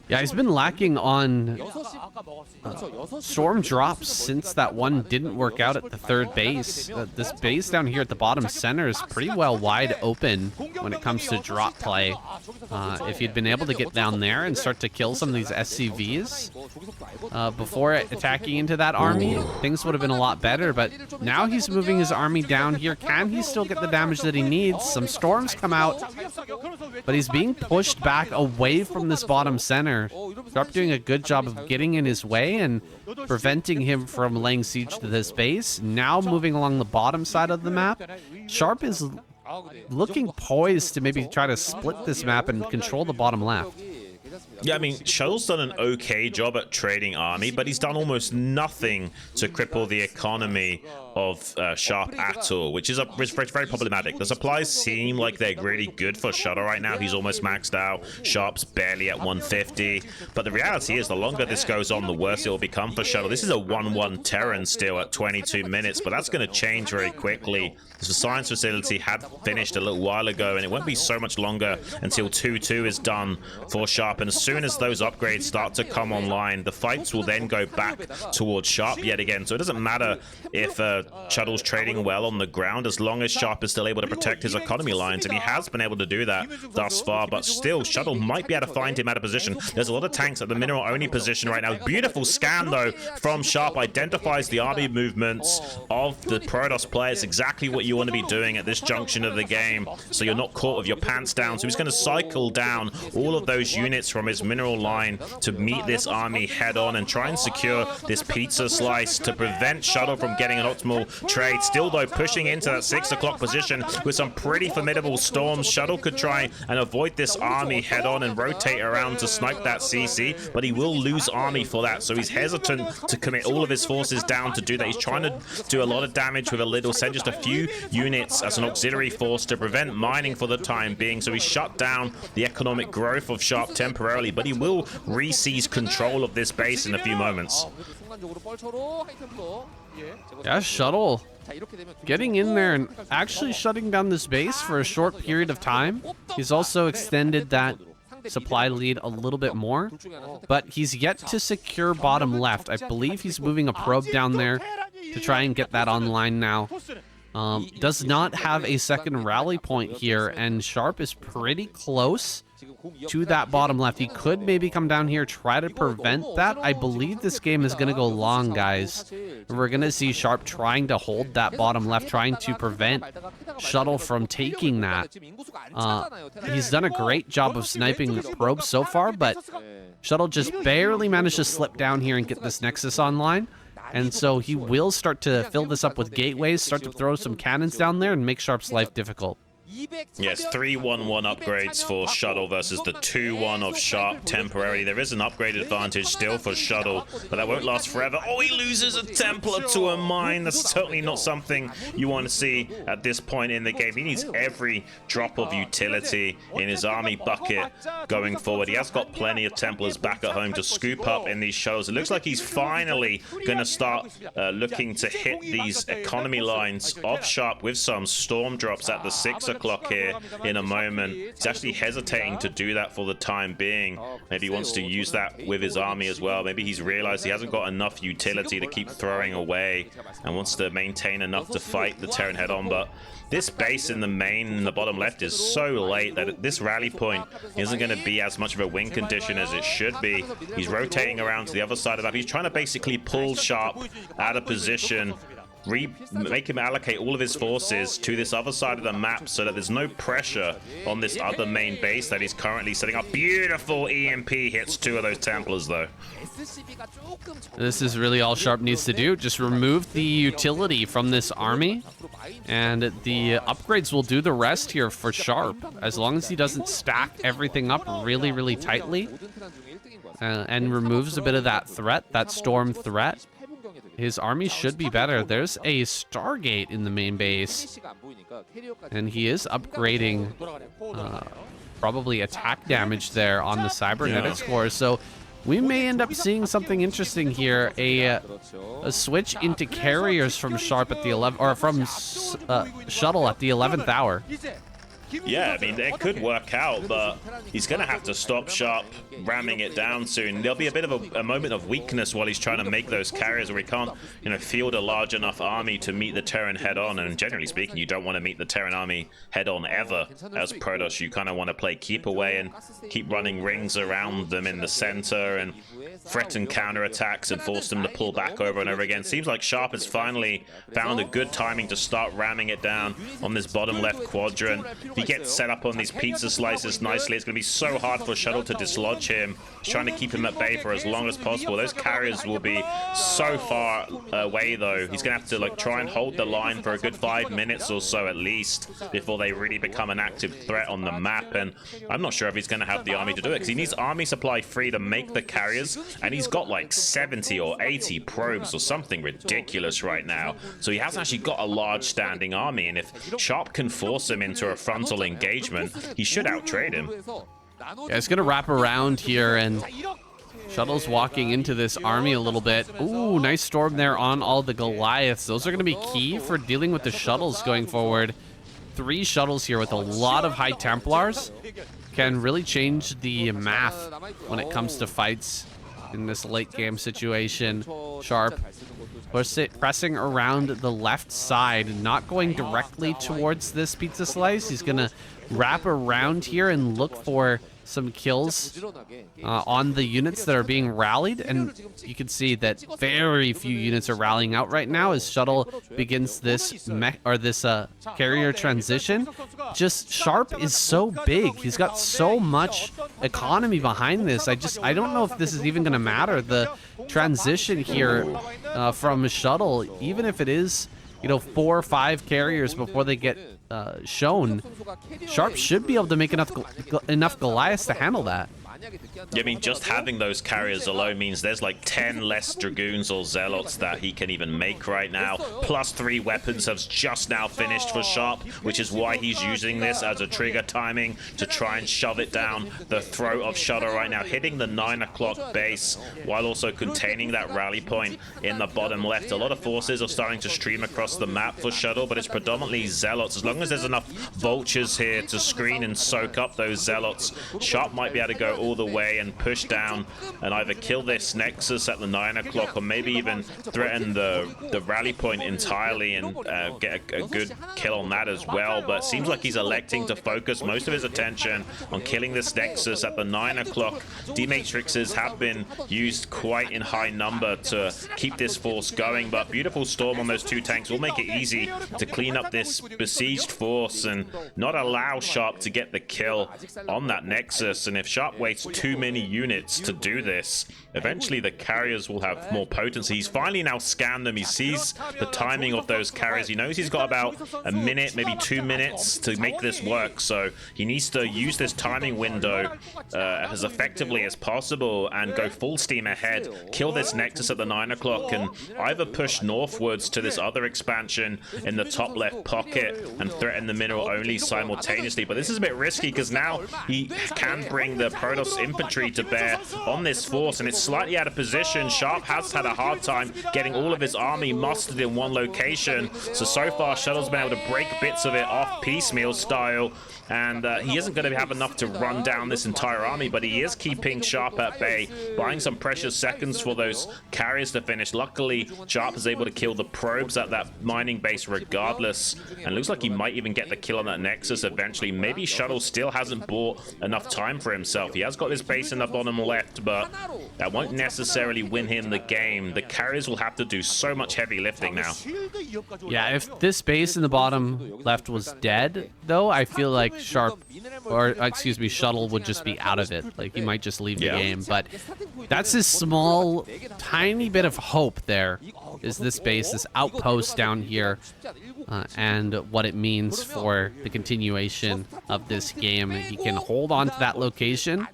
Yeah, he's been lacking on storm drops since that one didn't work out at the 3rd base. This base down here at the bottom center is pretty well wide open when it comes to drop play. If he'd been able to get down there and start to kill some of these SCVs before attacking into that army, things would have been a lot better. But now he's moving his army down here. Can he still get the damage that he needs? Some storms come out, but he's being pushed back away from this bottom center. Sharp doing a good job of getting in his way and preventing him from laying siege to this base. Now moving along the bottom side of the map, Sharp is looking poised to maybe try to split this map and control the bottom left. Yeah, I mean, Shuttle's done an okay job at trading army, but he's done almost nothing to cripple the economy of Sharp at all, which is very problematic. The supplies seem like they're really good for Shuttle right now. He's almost maxed out. Sharp's barely at 150. But the reality is, the longer this goes on, the worse it will become for Shuttle. This is a 1-1 Terran still at 22 minutes, but that's going to change very quickly. The science facility had finished a little while ago, and it won't be so much longer until 2-2 is done for Sharp. And as soon as those upgrades start to come online, the fights will then go back towards Sharp yet again. So it doesn't matter if Shuttle's trading well on the ground, as long as Sharp is still able to protect his economy lines, and he has been able to do that thus far. But still, Shuttle might be able to find him out of position. There's a lot of tanks at the mineral-only position right now. Beautiful scan, though, from Sharp. Identifies the army movements of the Protoss players. Exactly what you want to be doing at this junction of the game, so you're not caught with your pants down. So he's going to cycle down all of those units from his mineral line to meet this army head-on and try and secure this pizza slice to prevent Shuttle from getting an optimal trade. Still, though, pushing into that 6 o'clock position with some pretty formidable storms. Shuttle could try and avoid this army head-on and rotate around to snipe that CC, but he will lose army for that, so he's hesitant to commit all of his forces down to do that. He's trying to do a lot of damage with a little, send just a few units as an auxiliary force to prevent mining for the time being. So he shut down the economic growth of Sharp temporarily, but he will re-seize control of this base in a few moments. Yeah, Shuttle getting in there and actually shutting down this base for a short period of time. He's also extended that supply lead a little bit more, but he's yet to secure bottom left. I believe he's moving a probe down there to try and get that online now. Does not have a second rally point here, and Sharp is pretty close to that bottom left. He could maybe come down here, try to prevent that. I believe this game is going to go long, guys. We're going to see Sharp trying to hold that bottom left, trying to prevent Shuttle from taking that. He's done a great job of sniping the probe so far, but Shuttle just barely managed to slip down here and get this Nexus online. And so he will start to fill this up with gateways, start to throw some cannons down there and make Sharp's life difficult. Yes, 3-1-1 upgrades for Shuttle versus the 2-1 of Sharp temporarily. There is an upgrade advantage still for Shuttle, but that won't last forever. Oh, he loses a Templar to a mine. That's certainly not something you want to see at this point in the game. He needs every drop of utility in his army bucket going forward. He has got plenty of Templars back at home to scoop up in these shuttles. It looks like he's finally going to start looking to hit these economy lines of Sharp with some storm drops at the 6 o'clock here in a moment. He's actually hesitating to do that for the time being. Maybe he wants to use that with his army as well. Maybe he's realized he hasn't got enough utility to keep throwing away and wants to maintain enough to fight the Terran head-on. But this base in the main, in the bottom left, is so late that at this rally point isn't going to be as much of a win condition as it should be. He's rotating around to the other side of that. He's trying to basically pull Sharp out of position, make him allocate all of his forces to this other side of the map so that there's no pressure on this other main base that he's currently setting up. Beautiful EMP hits 2 of those Templars, though. This is really all Sharp needs to do. Just remove the utility from this army, and the upgrades will do the rest here for Sharp. As long as he doesn't stack everything up really, really tightly and removes a bit of that threat, that storm threat, his army should be better. There's a Stargate in the main base, and he is upgrading probably attack damage there on the cybernetics core. So we may end up seeing something interesting here. A switch into carriers from Sharp at the 11th, or from Shuttle at the 11th hour. Yeah, I mean, it could work out, but he's going to have to stop Sharp ramming it down soon. There'll be a bit of a moment of weakness while he's trying to make those carriers where he can't, field a large enough army to meet the Terran head-on. And generally speaking, you don't want to meet the Terran army head-on ever as Protoss. You kind of want to play keep away and keep running rings around them in the center and threaten counterattacks and force them to pull back over and over again. Seems like Sharp has finally found a good timing to start ramming it down on this bottom left quadrant. he gets set up on these pizza slices nicely, it's going to be so hard for Shuttle to dislodge him. He's trying to keep him at bay for as long as possible. Those carriers will be so far away, though. He's going to have to like try and hold the line for a good 5 minutes or so at least before they really become an active threat on the map. And I'm not sure if he's going to have the army to do it, because he needs army supply free to make the carriers, and he's got like 70 or 80 probes or something ridiculous right now. So he hasn't actually got a large standing army, and if Sharp can force him into a frontal engagement, he should outtrade him. Yeah, it's gonna wrap around here, and Shuttle's walking into this army a little bit. Ooh, nice storm there on all the Goliaths. Those are gonna be key for dealing with the shuttles going forward. 3 shuttles here with a lot of high Templars can really change the math when it comes to fights in this late game situation. Sharp pressing around the left side, not going directly towards this pizza slice. He's gonna wrap around here and look for some kills on the units that are being rallied, and you can see that very few units are rallying out right now as Shuttle begins this carrier transition. Just Sharp is so big, he's got so much economy behind this. I don't know if this is even going to matter, the transition here from Shuttle, even if it is, you know, 4 or 5 carriers before they get shown. Sharp should be able to make enough Goliaths to handle that. Yeah, I mean, just having those carriers alone means there's like 10 less Dragoons or Zealots that he can even make right now. Plus 3 weapons have just now finished for Sharp, which is why he's using this as a trigger timing to try and shove it down the throat of Shuttle right now, hitting the 9 o'clock base while also containing that rally point in the bottom left. A lot of forces are starting to stream across the map for Shuttle, but it's predominantly Zealots. As long as there's enough Vultures here to screen and soak up those Zealots, Sharp might be able to go all the way and push down and either kill this Nexus at the 9 o'clock or maybe even threaten the rally point entirely and get a good kill on that as well. But it seems like he's electing to focus most of his attention on killing this Nexus at the 9 o'clock. D-Matrixes have been used quite in high number to keep this force going, but beautiful storm on those 2 tanks will make it easy to clean up this besieged force and not allow Sharp to get the kill on that Nexus. And if Sharp waits too many units to do this, eventually the carriers will have more potency. He's finally now scanned them. He sees the timing of those carriers. He knows he's got about a minute, maybe 2 minutes to make this work. So he needs to use this timing window as effectively as possible and go full steam ahead, kill this Nexus at the 9 o'clock, and either push northwards to this other expansion in the top left pocket and threaten the mineral only simultaneously. But this is a bit risky because now he can bring the Protoss infantry to bear on this force, and it's slightly out of position. Sharp has had a hard time getting all of his army mustered in one location. So far, Shuttle's been able to break bits of it off piecemeal style, and he isn't going to have enough to run down this entire army, but he is keeping Sharp at bay, buying some precious seconds for those carriers to finish. Luckily, Sharp is able to kill the probes at that mining base regardless, and looks like he might even get the kill on that Nexus eventually. Maybe Shuttle still hasn't bought enough time for himself. He has got his base in the bottom left, but that won't necessarily win him the game. The carriers will have to do so much heavy lifting now. Yeah, if this base in the bottom left was dead, though, I feel like Sharp, or excuse me, Shuttle would just be out of it. Like, he might just leave the game. But that's his small, tiny bit of hope there, is this base, this outpost down here, and what it means for the continuation of this game. He can hold on to that location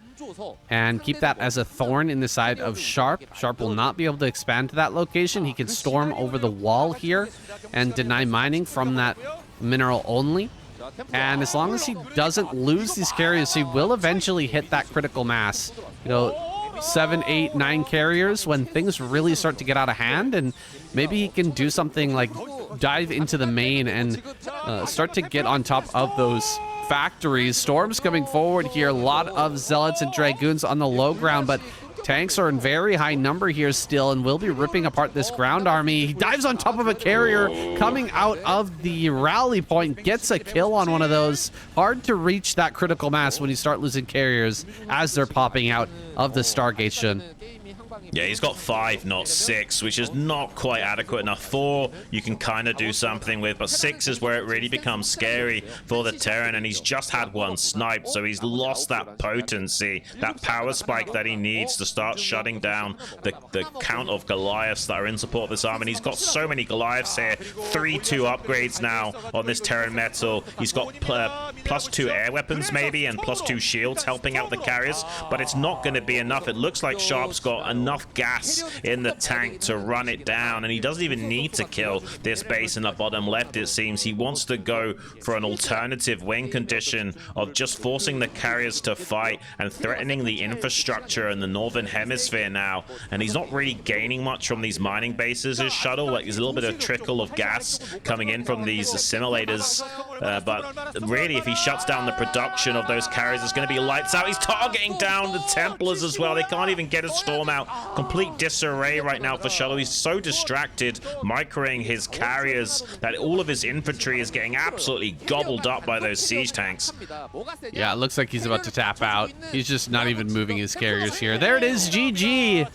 and keep that as a thorn in the side of Sharp. Sharp will not be able to expand to that location. He can storm over the wall here and deny mining from that mineral only. And as long as he doesn't lose these carriers, he will eventually hit that critical mass. You know, 7, 8, 9 carriers when things really start to get out of hand, and maybe he can do something like dive into the main and start to get on top of those factories. Storms coming forward here. A lot of Zealots and Dragoons on the low ground, but tanks are in very high number here still and will be ripping apart this ground army. He dives on top of a carrier coming out of the rally point, gets a kill on one of those. Hard to reach that critical mass when you start losing carriers as they're popping out of the Stargate. Yeah, he's got 5, not 6, which is not quite adequate enough. 4, you can kind of do something with, but 6 is where it really becomes scary for the Terran, and he's just had 1 sniped, so he's lost that potency, that power spike that he needs to start shutting down the count of Goliaths that are in support of this arm, and he's got so many Goliaths here. 3-2 upgrades now on this Terran metal. He's got +2 air weapons maybe, and +2 shields helping out the carriers, but it's not going to be enough. It looks like Sharp's got enough gas in the tank to run it down, and he doesn't even need to kill this base in the bottom left. It seems he wants to go for an alternative win condition of just forcing the carriers to fight and threatening the infrastructure in the northern hemisphere now, and he's not really gaining much from these mining bases. His shuttle, like, there's a little bit of trickle of gas coming in from these assimilators, but really if he shuts down the production of those carriers, it's going to be lights out. He's targeting down the Templars as well. They can't even get a storm out. Complete disarray right now for Shuttle. He's so distracted microing his carriers that all of his infantry is getting absolutely gobbled up by those siege tanks. Yeah, it looks like he's about to tap out. He's just not even moving his carriers here. There it is, GG.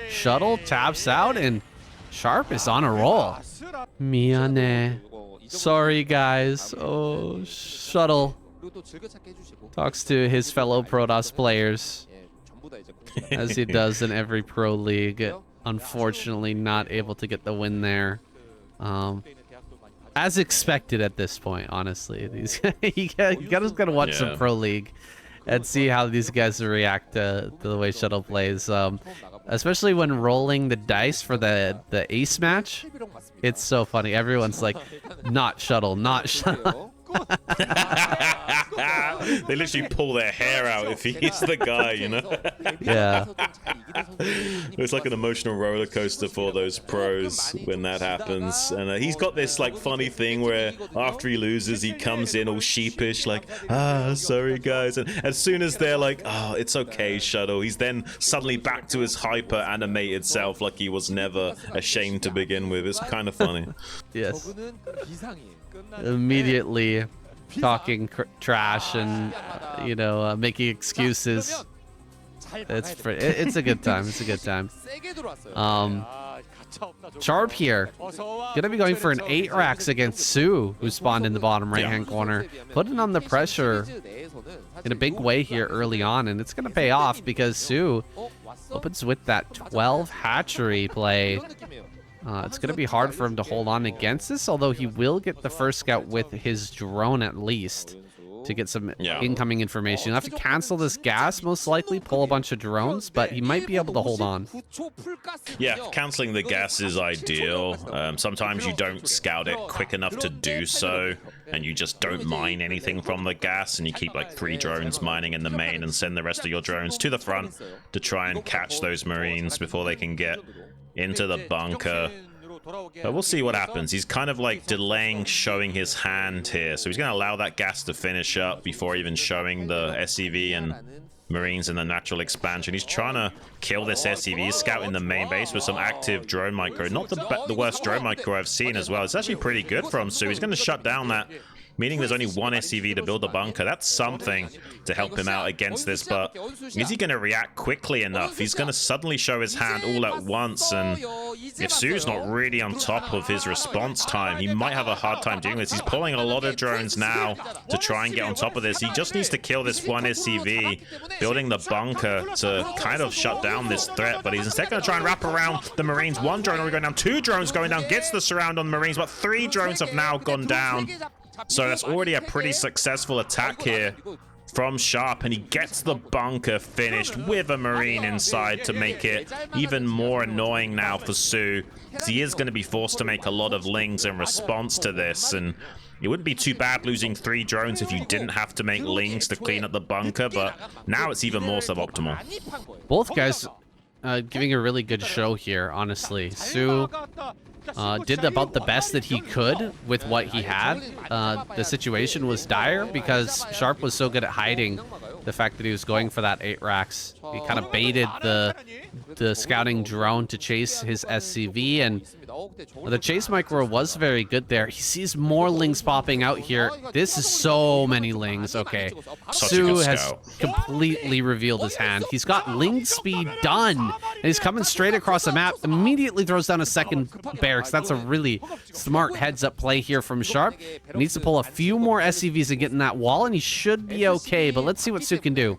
Shuttle taps out, and Sharp is on a roll. Miyane. Sorry, guys. Oh, Shuttle talks to his fellow Protoss players, as he does in every pro league. Unfortunately, not able to get the win there. As expected at this point, honestly. You guys gotta watch some pro league and see how these guys react to the way Shuttle plays. Especially when rolling the dice for the ace match. It's so funny. Everyone's like, not Shuttle, not Shuttle. They literally pull their hair out if he's the guy, you know? Yeah. It's like an emotional roller coaster for those pros when that happens. And he's got this like funny thing where after he loses, he comes in all sheepish, like, sorry guys. And as soon as they're like, oh, it's okay, Shuttle, he's then suddenly back to his hyper animated self, like he was never ashamed to begin with. It's kind of funny. Yes. Immediately talking trash and making excuses. It's a good time. It's a good time. Sharp here gonna be going for an 8 racks against Sue, who spawned in the bottom right hand corner, putting on the pressure in a big way here early on, and it's gonna pay off because Sue opens with that 12 hatchery play. It's going to be hard for him to hold on against this, although he will get the first scout with his drone at least to get some incoming information. He'll have to cancel this gas, most likely, pull a bunch of drones, but he might be able to hold on. Yeah, canceling the gas is ideal. Sometimes you don't scout it quick enough to do so, and you just don't mine anything from the gas, and you keep like 3 drones mining in the main and send the rest of your drones to the front to try and catch those Marines before they can get into the bunker. But we'll see what happens. He's kind of like delaying showing his hand here, so he's going to allow that gas to finish up before even showing the SCV and Marines in the natural expansion. He's trying to kill this SCV scout in the main base with some active drone micro. Not the worst drone micro I've seen as well. It's actually pretty good from Sue. He's going to shut down that, meaning there's only 1 SCV to build a bunker. That's something to help him out against this, but is he going to react quickly enough? He's going to suddenly show his hand all at once, and if Sue's not really on top of his response time, he might have a hard time doing this. He's pulling a lot of drones now to try and get on top of this. He just needs to kill this 1 SCV, building the bunker to kind of shut down this threat, but he's instead going to try and wrap around the Marines. 1 drone already going down, 2 drones going down, gets the surround on the Marines, but 3 drones have now gone down. So that's already a pretty successful attack here from Sharp, and he gets the bunker finished with a Marine inside to make it even more annoying now for Sue, because he is going to be forced to make a lot of lings in response to this, and it wouldn't be too bad losing 3 drones if you didn't have to make lings to clean up the bunker, but now it's even more suboptimal. Both guys giving a really good show here, honestly. Sue did about the best that he could with what he had. The situation was dire because Sharp was so good at hiding the fact that he was going for that 8 racks. He kind of baited the scouting drone to chase his SCV, and the chase micro was very good there. He sees more lings popping out here. This is so many lings. Okay, Sue has completely revealed his hand. He's got ling speed done. And he's coming straight across the map, immediately throws down a second barracks. That's a really smart heads-up play here from Sharp. He needs to pull a few more SCVs and get in that wall, and he should be okay, but let's see what Su can do.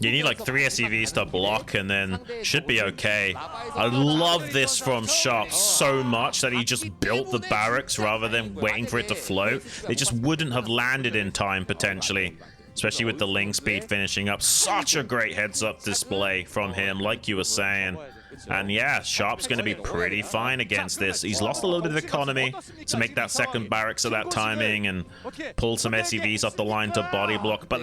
You need like 3 SCVs to block, and then should be okay. I love this from Sharp so much that he just built the barracks rather than waiting for it to float. It just wouldn't have landed in time, potentially. Especially with the Ling speed finishing up. Such a great heads-up display from him, like you were saying. And yeah, Sharp's going to be pretty fine against this. He's lost a little bit of economy to make that second barracks at that timing and pull some SCVs off the line to body block. But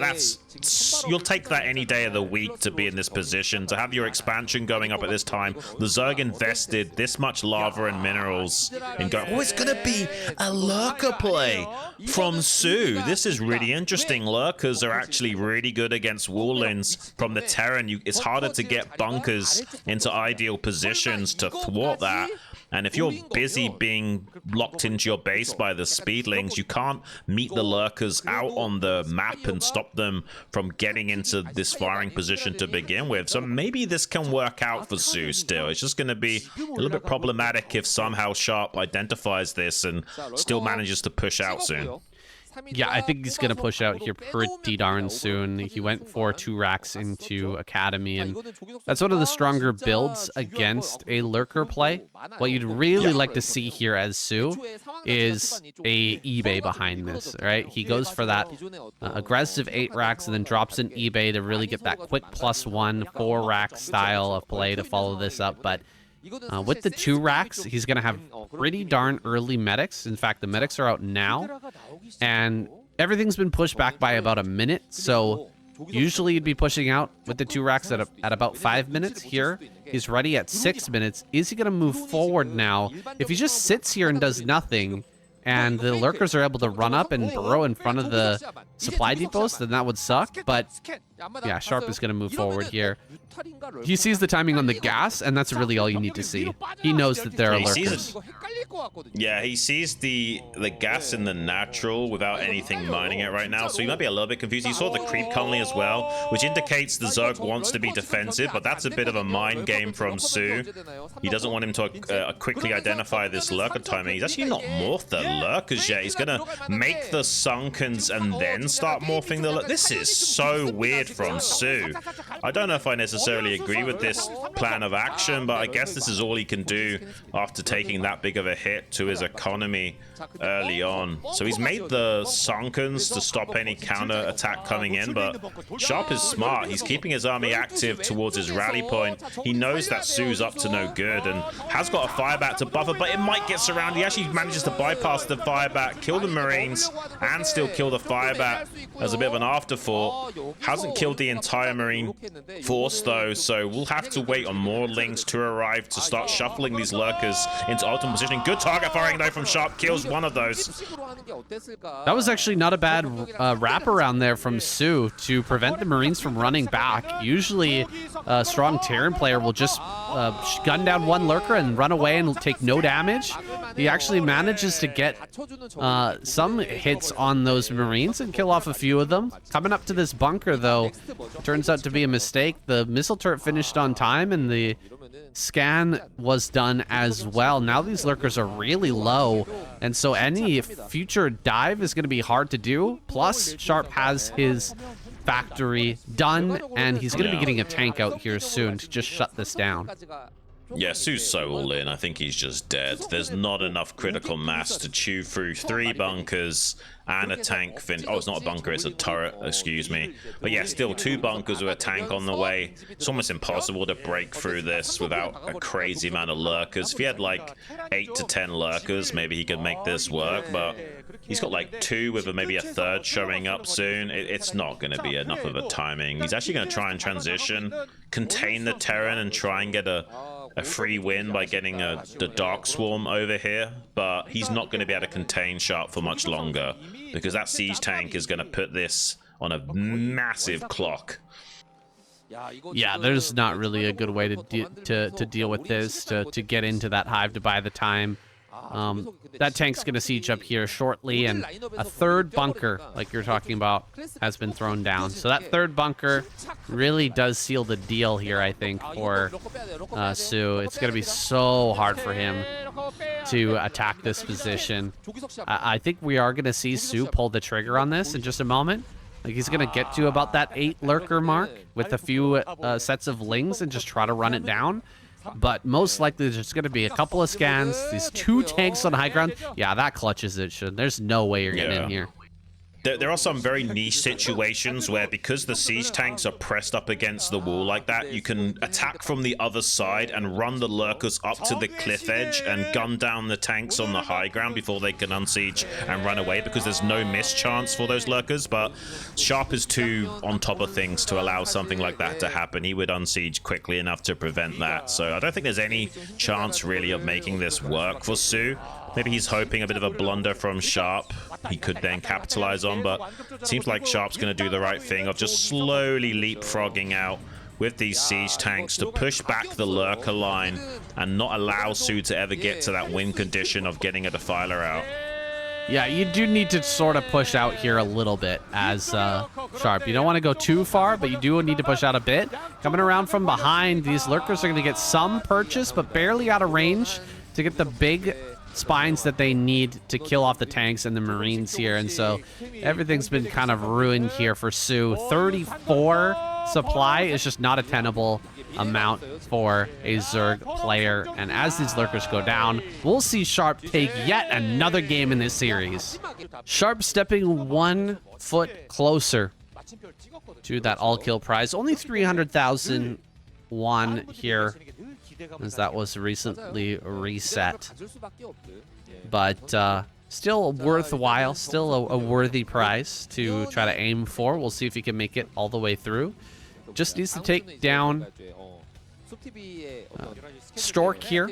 you'll take that any day of the week to be in this position. To have your expansion going up at this time. The Zerg invested this much lava and minerals and go, oh, it's going to be a lurker play from Su. This is really interesting. Lurkers are actually really good against Warlings from the Terran. It's harder to get bunkers into ideal positions to thwart that. And if you're busy being locked into your base by the speedlings, you can't meet the lurkers out on the map and stop them from getting into this firing position to begin with. So maybe this can work out for Su still. It's just going to be a little bit problematic if somehow Sharp identifies this and still manages to push out soon. Yeah, I think he's going to push out here pretty darn soon. He went for 2 racks into Academy, and that's one of the stronger builds against a lurker play. What you'd really like to see here as Su is a eBay behind this, right? He goes for that aggressive 8 racks and then drops an eBay to really get that quick +1 4 rack style of play to follow this up. But with the 2 racks, he's going to have pretty darn early medics. In fact, the medics are out now, and everything's been pushed back by about a minute. So usually you'd be pushing out with the 2 racks at about 5 minutes. Here, he's ready at 6 minutes. Is he going to move forward now? If he just sits here and does nothing, and the lurkers are able to run up and burrow in front of the supply depots, then that would suck. But yeah, Sharp is going to move forward here. He sees the timing on the gas, and that's really all you need to see. He knows that there are lurkers. Yeah, he sees the gas in the natural without anything mining it right now, so he might be a little bit confused. He saw the creep colony as well, which indicates the Zerg wants to be defensive, but that's a bit of a mind game from Su. He doesn't want him to quickly identify this lurker timing. He's actually not morphed the lurkers yet. He's going to make the Sunkens and then start morphing the lurkers. This is so weird from Su. I don't know if I necessarily agree with this plan of action, but I guess this is all he can do after taking that big of a hit to his economy early on. So he's made the Sunkens to stop any counter attack coming in, but Sharp is smart. He's keeping his army active towards his rally point. He knows that Su's up to no good and has got a firebat to buffer, but it might get surrounded. He actually manages to bypass the firebat, kill the Marines, and still kill the firebat as a bit of an afterthought. Hasn't killed the entire Marine force though, so we'll have to wait on more Lings to arrive to start shuffling these lurkers into ultimate position. Good target firing though from Sharp, kills one of those. That was actually not a bad wraparound there from Su to prevent the Marines from running back. Usually a strong Terran player will just gun down one lurker and run away and take no damage. He actually manages to get some hits on those Marines and kill off a few of them. Coming up to this bunker though, turns out to be a mistake. The missile turret finished on time and the scan was done as well. Now these lurkers are really low, and so any future dive is going to be hard to do. Plus, Sharp has his factory done, and he's going to be getting a tank out here soon to just shut this down. Yeah, Su's so all in. I think he's just dead. There's not enough critical mass to chew through 3 bunkers and a tank. Oh, it's not a bunker, it's a turret, excuse me. But yeah, still 2 bunkers with a tank on the way. It's almost impossible to break through this without a crazy amount of lurkers. If he had like 8 to 10 lurkers, maybe he could make this work, but he's got like 2 with maybe a 3rd showing up soon. It's not going to be enough of a timing. He's actually going to try and transition, contain the Terran, and try and get a free win by getting the Dark Swarm over here, but he's not going to be able to contain Sharp for much longer because that siege tank is going to put this on a massive clock. Yeah, there's not really a good way to deal with this, to get into that hive to buy the time. That tank's going to siege up here shortly, and a third bunker, like you're talking about, has been thrown down. So that third bunker really does seal the deal here, I think, for Su. It's going to be so hard for him to attack this position. I think we are going to see Su pull the trigger on this in just a moment. Like, he's going to get to about that 8 lurker mark with a few sets of lings and just try to run it down. But most likely there's going to be a couple of scans, these 2 tanks on high ground. Yeah, that clutches it. There's no way you're getting in here. There are some very niche situations where, because the siege tanks are pressed up against the wall like that, you can attack from the other side and run the lurkers up to the cliff edge and gun down the tanks on the high ground before they can unsiege and run away, because there's no miss chance for those lurkers. But Sharp is too on top of things to allow something like that to happen. He would unsiege quickly enough to prevent that. So I don't think there's any chance really of making this work for Su. Maybe he's hoping a bit of a blunder from Sharp he could then capitalize on, but it seems like Sharp's going to do the right thing of just slowly leapfrogging out with these siege tanks to push back the lurker line and not allow Su to ever get to that win condition of getting a defiler out. Yeah, you do need to sort of push out here a little bit as Sharp. You don't want to go too far, but you do need to push out a bit. Coming around from behind, these lurkers are going to get some purchase, but barely out of range to get the big spines that they need to kill off the tanks and the Marines here. And so everything's been kind of ruined here for Su. 34 supply is just not a tenable amount for a Zerg player. And as these lurkers go down, we'll see Sharp take yet another game in this series. Sharp stepping 1 foot closer to that all-kill prize. Only 300,000 won here, as that was recently reset. But still worthwhile, still a worthy prize to try to aim for. We'll see if he can make it all the way through. Just needs to take down Stork here,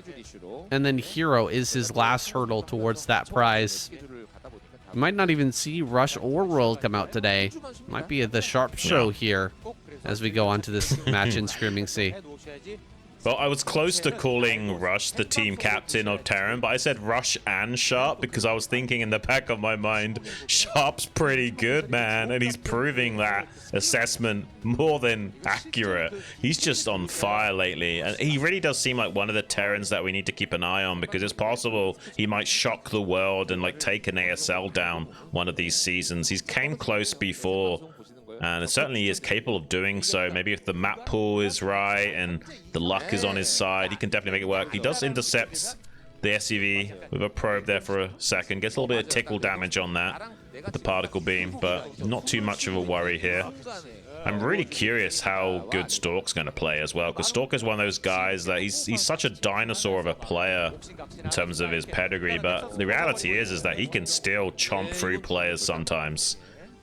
and then Hero is his last hurdle towards that prize. You might not even see Rush or Royal come out today. Might be the Sharp show here as we go on to this match in Screaming Sea. Well, I was close to calling Rush the team captain of Terran, but I said Rush and Sharp because I was thinking in the back of my mind, Sharp's pretty good, man, and he's proving that assessment more than accurate. He's just on fire lately, and he really does seem like one of the Terrans that we need to keep an eye on, because it's possible he might shock the world and like take an ASL down one of these seasons. He's came close before, and it certainly is capable of doing so. Maybe if the map pool is right and the luck is on his side, he can definitely make it work. He does intercept the SCV with a probe there for a second. Gets a little bit of tickle damage on that with the particle beam, but not too much of a worry here. I'm really curious how good Stork's going to play as well, because Stork is one of those guys that he's such a dinosaur of a player in terms of his pedigree, but the reality is that he can still chomp through players sometimes.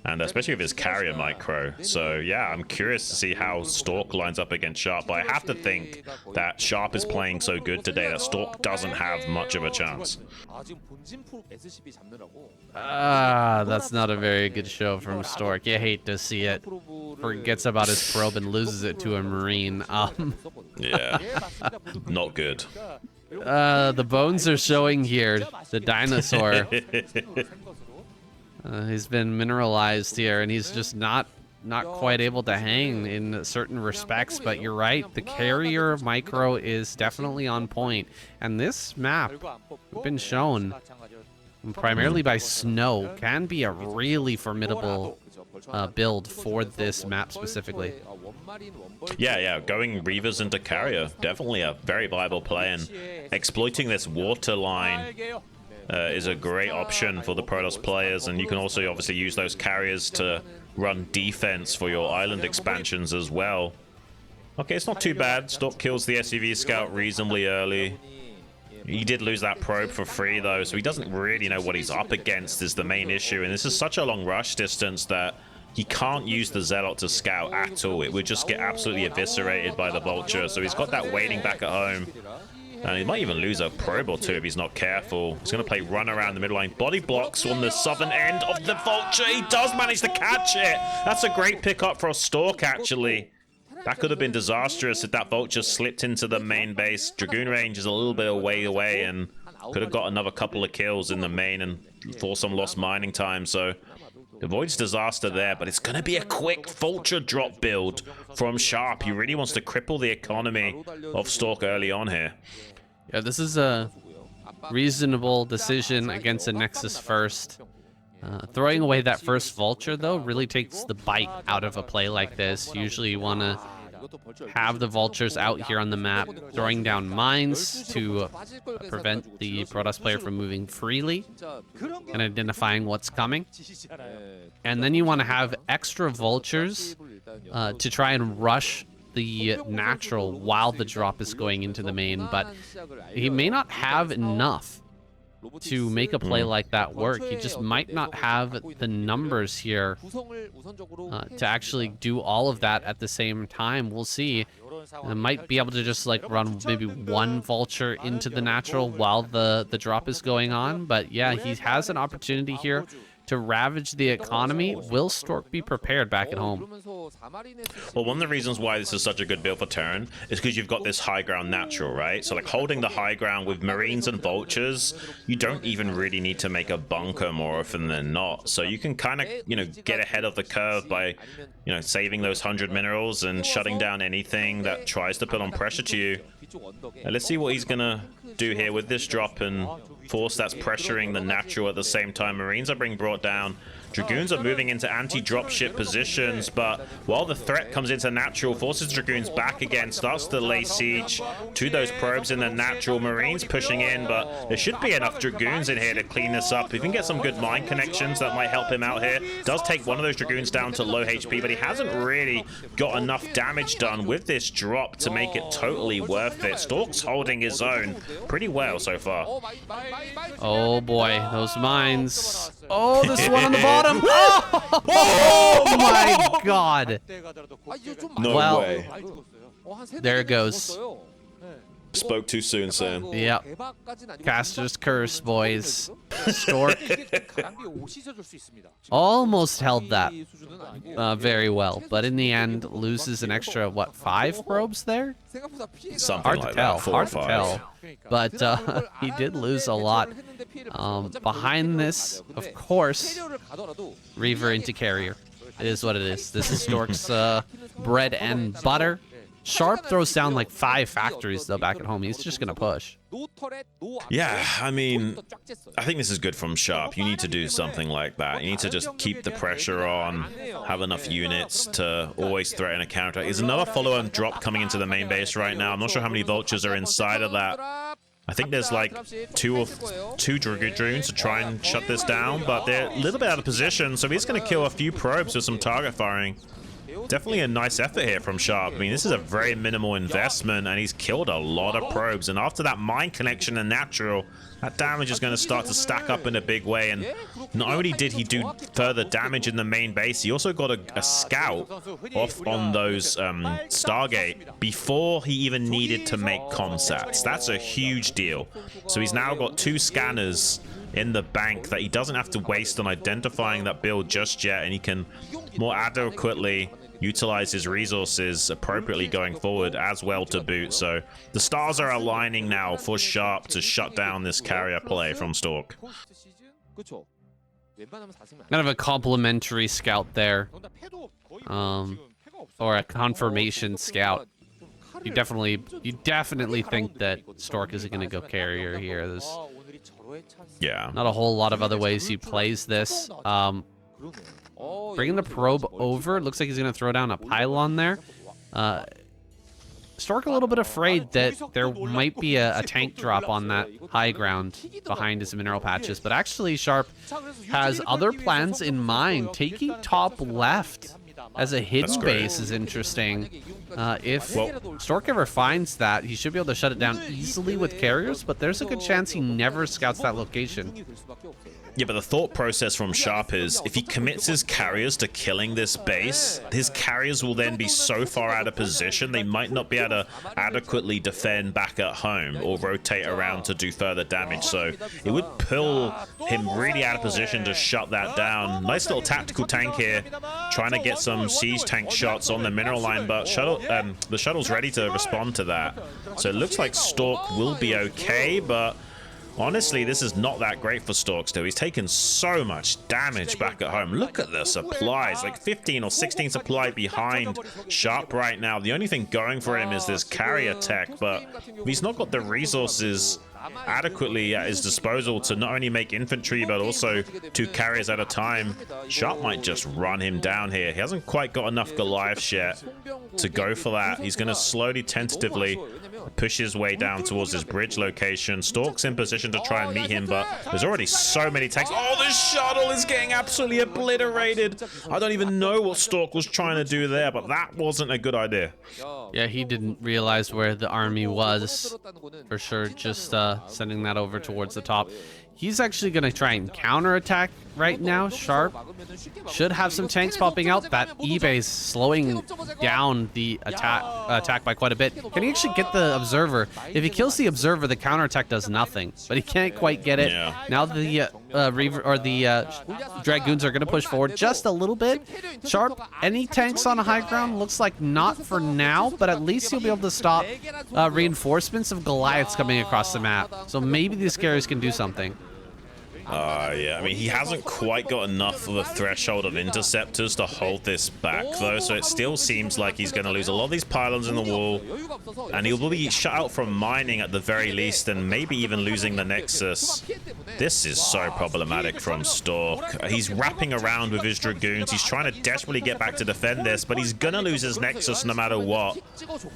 And especially with his carrier micro. So yeah, I'm curious to see how Stork lines up against Sharp. But I have to think that Sharp is playing so good today that Stork doesn't have much of a chance. That's not a very good show from Stork. You hate to see it. Forgets about his probe and loses it to a Marine. Yeah, not good. The bones are showing here. The dinosaur. He's been mineralized here, and he's just not quite able to hang in certain respects. But you're right, the carrier micro is definitely on point. And this map, we've been shown primarily by Snow, can be a really formidable build for this map specifically. Yeah, going Reavers into carrier, definitely a very viable play, and exploiting this water line is a great option for the Protoss players, and you can also obviously use those carriers to run defense for your island expansions as well. Okay, it's not too bad. Stork kills the SCV scout reasonably early. He did lose that probe for free though, so he doesn't really know what he's up against is the main issue, and this is such a long rush distance that he can't use the Zealot to scout at all. It would just get absolutely eviscerated by the Vulture, so he's got that waiting back at home. And he might even lose a probe or two if he's not careful. He's going to play run around the middle line. Body blocks on the southern end of the Vulture. He does manage to catch it. That's a great pickup for a Stork, actually. That could have been disastrous if that Vulture slipped into the main base. Dragoon range is a little bit away, and Could have got another couple of kills in the main and forced some lost mining time, so avoids disaster there, but it's going to be a quick vulture drop build from Sharp. He really wants to cripple the economy of Stork early on here. Yeah, this is a reasonable decision against a Nexus first. Throwing away that first vulture, though, really takes the bite out of a play like this. Usually you want to have the vultures out here on the map, throwing down mines to prevent the Protoss player from moving freely and identifying what's coming. And then you want to have extra vultures to try and rush the natural while the drop is going into the main, but he may not have enough to make a play like that work. He just might not have the numbers here to actually do all of that at the same time. We'll see. Might be able to just like run maybe one vulture into the natural while the drop is going on. But yeah, he has an opportunity here to ravage the economy. Will Stork be prepared back at home? Well, one of the reasons why this is such a good build for Terran is because you've got this high ground natural, right? So like holding the high ground with Marines and Vultures, you don't even really need to make a bunker more often than not. So you can kind of, you know, get ahead of the curve by, you know, saving those 100 minerals and shutting down anything that tries to put on pressure to you. And let's see what he's gonna do here with this drop and force that's pressuring the natural at the same time. Marines are being brought down. Dragoons are moving into anti-dropship positions, but while the threat comes into natural, forces Dragoons back again, starts to lay siege to those probes in the natural. Marines pushing in, but there should be enough Dragoons in here to clean this up. If he can get some good mine connections, that might help him out here. Does take one of those Dragoons down to low HP, but he hasn't really got enough damage done with this drop to make it totally worth it. Stork's holding his own pretty well so far. Oh boy, those mines. Oh, this one on the bottom. Oh my god. No way. There it goes. Spoke too soon, Sam. Yep. Caster's curse, boys. Stork almost held that very well, but in the end loses an extra, what, 5 probes there? Something hard like to tell. that. 4 Hard or 5. to tell. But he did lose a lot. Behind this, of course, Reaver into carrier. It is what it is. This is Stork's bread and butter. Sharp throws down like 5 factories though back at home. He's just gonna push. Yeah, I mean, I think this is good from Sharp. You need to do something like that. You need to just keep the pressure on, have enough units to always threaten a counter. Is another follow-on drop coming into the main base right now? I'm not sure how many vultures are inside of that. I think there's like two Dragoons to try and shut this down, but they're a little bit out of position, so he's going to kill a few probes with some target firing. Definitely a nice effort here from Sharp. I mean, this is a very minimal investment, and he's killed a lot of probes. And after that mine connection and natural, that damage is going to start to stack up in a big way. And not only did he do further damage in the main base, he also got a scout off on those Stargate before he even needed to make comsats. That's a huge deal. So he's now got 2 scanners in the bank that he doesn't have to waste on identifying that build just yet, and he can more adequately utilize his resources appropriately going forward as well to boot. So the stars are aligning now for Sharp to shut down this carrier play from Stork. Kind of a complimentary scout there, or a confirmation scout. You definitely think that Stork isn't going to go carrier here. There's not a whole lot of other ways he plays this. Bringing the probe over, looks like he's going to throw down a pylon there. Stork a little bit afraid that there might be a tank drop on that high ground behind his mineral patches, but actually Sharp has other plans in mind. Taking top left as a hidden base is interesting. If Stork ever finds that, he should be able to shut it down easily with carriers, but there's a good chance he never scouts that location. Yeah, but the thought process from Sharp is if he commits his carriers to killing this base, his carriers will then be so far out of position they might not be able to adequately defend back at home or rotate around to do further damage. So it would pull him really out of position to shut that down. Nice little tactical tank here, trying to get some siege tank shots on the mineral line, but the shuttle's ready to respond to that. So it looks like Stork will be okay, but Honestly, this is not that great for Stork still. He's taken so much damage back at home. Look at the supplies, like 15 or 16 supply behind Sharp right now. The only thing going for him is this carrier tech, but he's not got the resources adequately at his disposal to not only make infantry but also 2 carriers at a time. Sharp might just run him down here. He hasn't quite got enough Goliaths yet to go for that. He's going to slowly, tentatively push his way down towards his bridge location. Stork's in position to try and meet him, but there's already so many tanks. Oh, the shuttle is getting absolutely obliterated. I don't even know what Stork was trying to do there, but that wasn't a good idea. Yeah, he didn't realize where the army was, for sure, just sending that over towards the top. He's actually going to try and counterattack right now. Sharp should have some tanks popping out. That E-base slowing down the attack by quite a bit. Can he actually get the observer? If he kills the observer, the counterattack does nothing, but he can't quite get it. Yeah. Now the Dragoons are going to push forward just a little bit. Sharp, any tanks on a high ground? Looks like not for now, but at least he'll be able to stop reinforcements of Goliaths coming across the map. So maybe these carriers can do something. Yeah, I mean, he hasn't quite got enough of a threshold of interceptors to hold this back, though, so it still seems like he's going to lose a lot of these pylons in the wall, and he'll be shut out from mining at the very least, and maybe even losing the Nexus. This is so problematic from Stork. He's wrapping around with his Dragoons. He's trying to desperately get back to defend this, but he's going to lose his Nexus no matter what.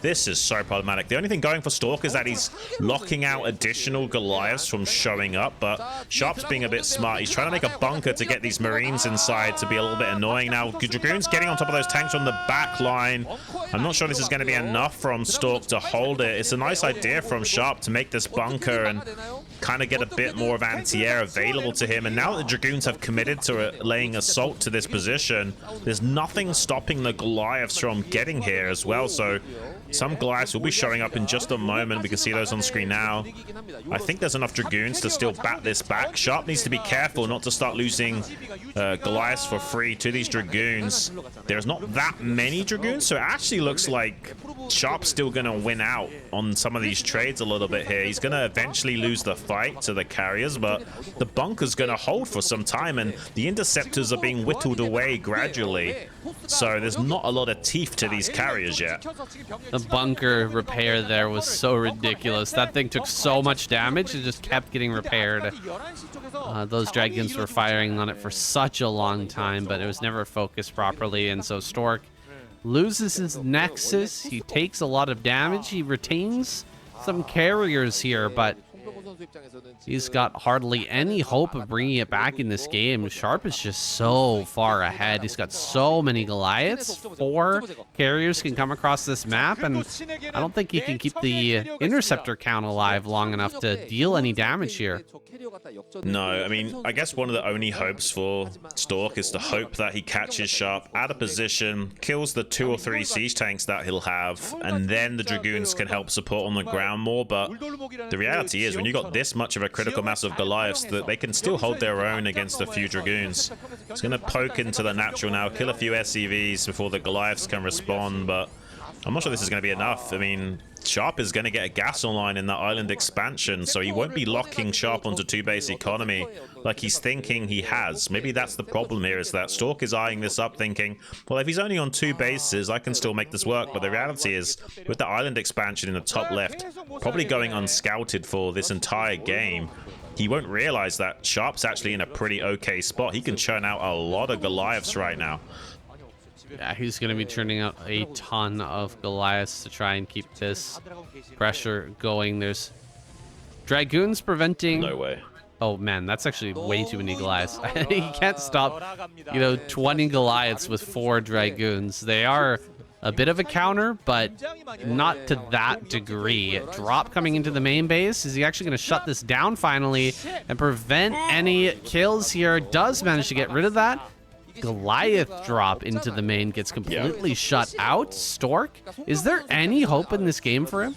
This is so problematic. The only thing going for Stork is that he's locking out additional Goliaths from showing up, but Sharp's being a bit smart. He's trying to make a bunker to get these Marines inside to be a little bit annoying. Now, Dragoon's getting on top of those tanks on the back line. I'm not sure this is going to be enough from Stork to hold it. It's a nice idea from Sharp to make this bunker and kind of get a bit more of anti-air available to him. And now that the Dragoons have committed to laying assault to this position, there's nothing stopping the Goliaths from getting here as well. So some Goliaths will be showing up in just a moment. We can see those on screen now. I think there's enough Dragoons to still bat this back. Sharp needs to be careful not to start losing Goliaths for free to these Dragoons. There's not that many Dragoons, so it actually looks like Sharp's still going to win out on some of these trades a little bit here. He's going to eventually lose the fight to the carriers, but the bunker's going to hold for some time, and the interceptors are being whittled away gradually. So there's not a lot of teeth to these carriers yet. The bunker repair there was so ridiculous. That thing took so much damage, it just kept getting repaired. Those Dragons were firing on it for such a long time, but it was never focused properly, and so Stork loses his Nexus. He takes a lot of damage. He retains some carriers here, but he's got hardly any hope of bringing it back in this game. Sharp is just so far ahead. He's got so many Goliaths. 4 carriers can come across this map, and I don't think he can keep the interceptor count alive long enough to deal any damage here. No, I mean, I guess one of the only hopes for Stork is to hope that he catches Sharp out of position, kills the 2 or 3 siege tanks that he'll have, and then the Dragoons can help support on the ground more. But the reality is, when you got this much of a critical mass of Goliaths, that they can still hold their own against a few Dragoons. He's going to poke into the natural now, kill a few SCVs before the Goliaths can respond, but I'm not sure this is going to be enough. I mean, Sharp is going to get a gas online in that island expansion, so he won't be locking Sharp onto 2-base economy like he's thinking he has. Maybe that's the problem here, is that Stork is eyeing this up thinking, well, if he's only on 2 bases, I can still make this work. But the reality is, with the island expansion in the top left, probably going unscouted for this entire game, he won't realize that Sharp's actually in a pretty okay spot. He can churn out a lot of Goliaths right now. Yeah, he's going to be turning out a ton of Goliaths to try and keep this pressure going. There's Dragoons preventing... No way. Oh, man, that's actually way too many Goliaths. He can't stop, 20 Goliaths with 4 Dragoons. They are a bit of a counter, but not to that degree. Drop coming into the main base. Is he actually going to shut this down finally and prevent any kills here? Does manage to get rid of that. Goliath drop into the main gets completely shut out. Stork, is there any hope in this game for him?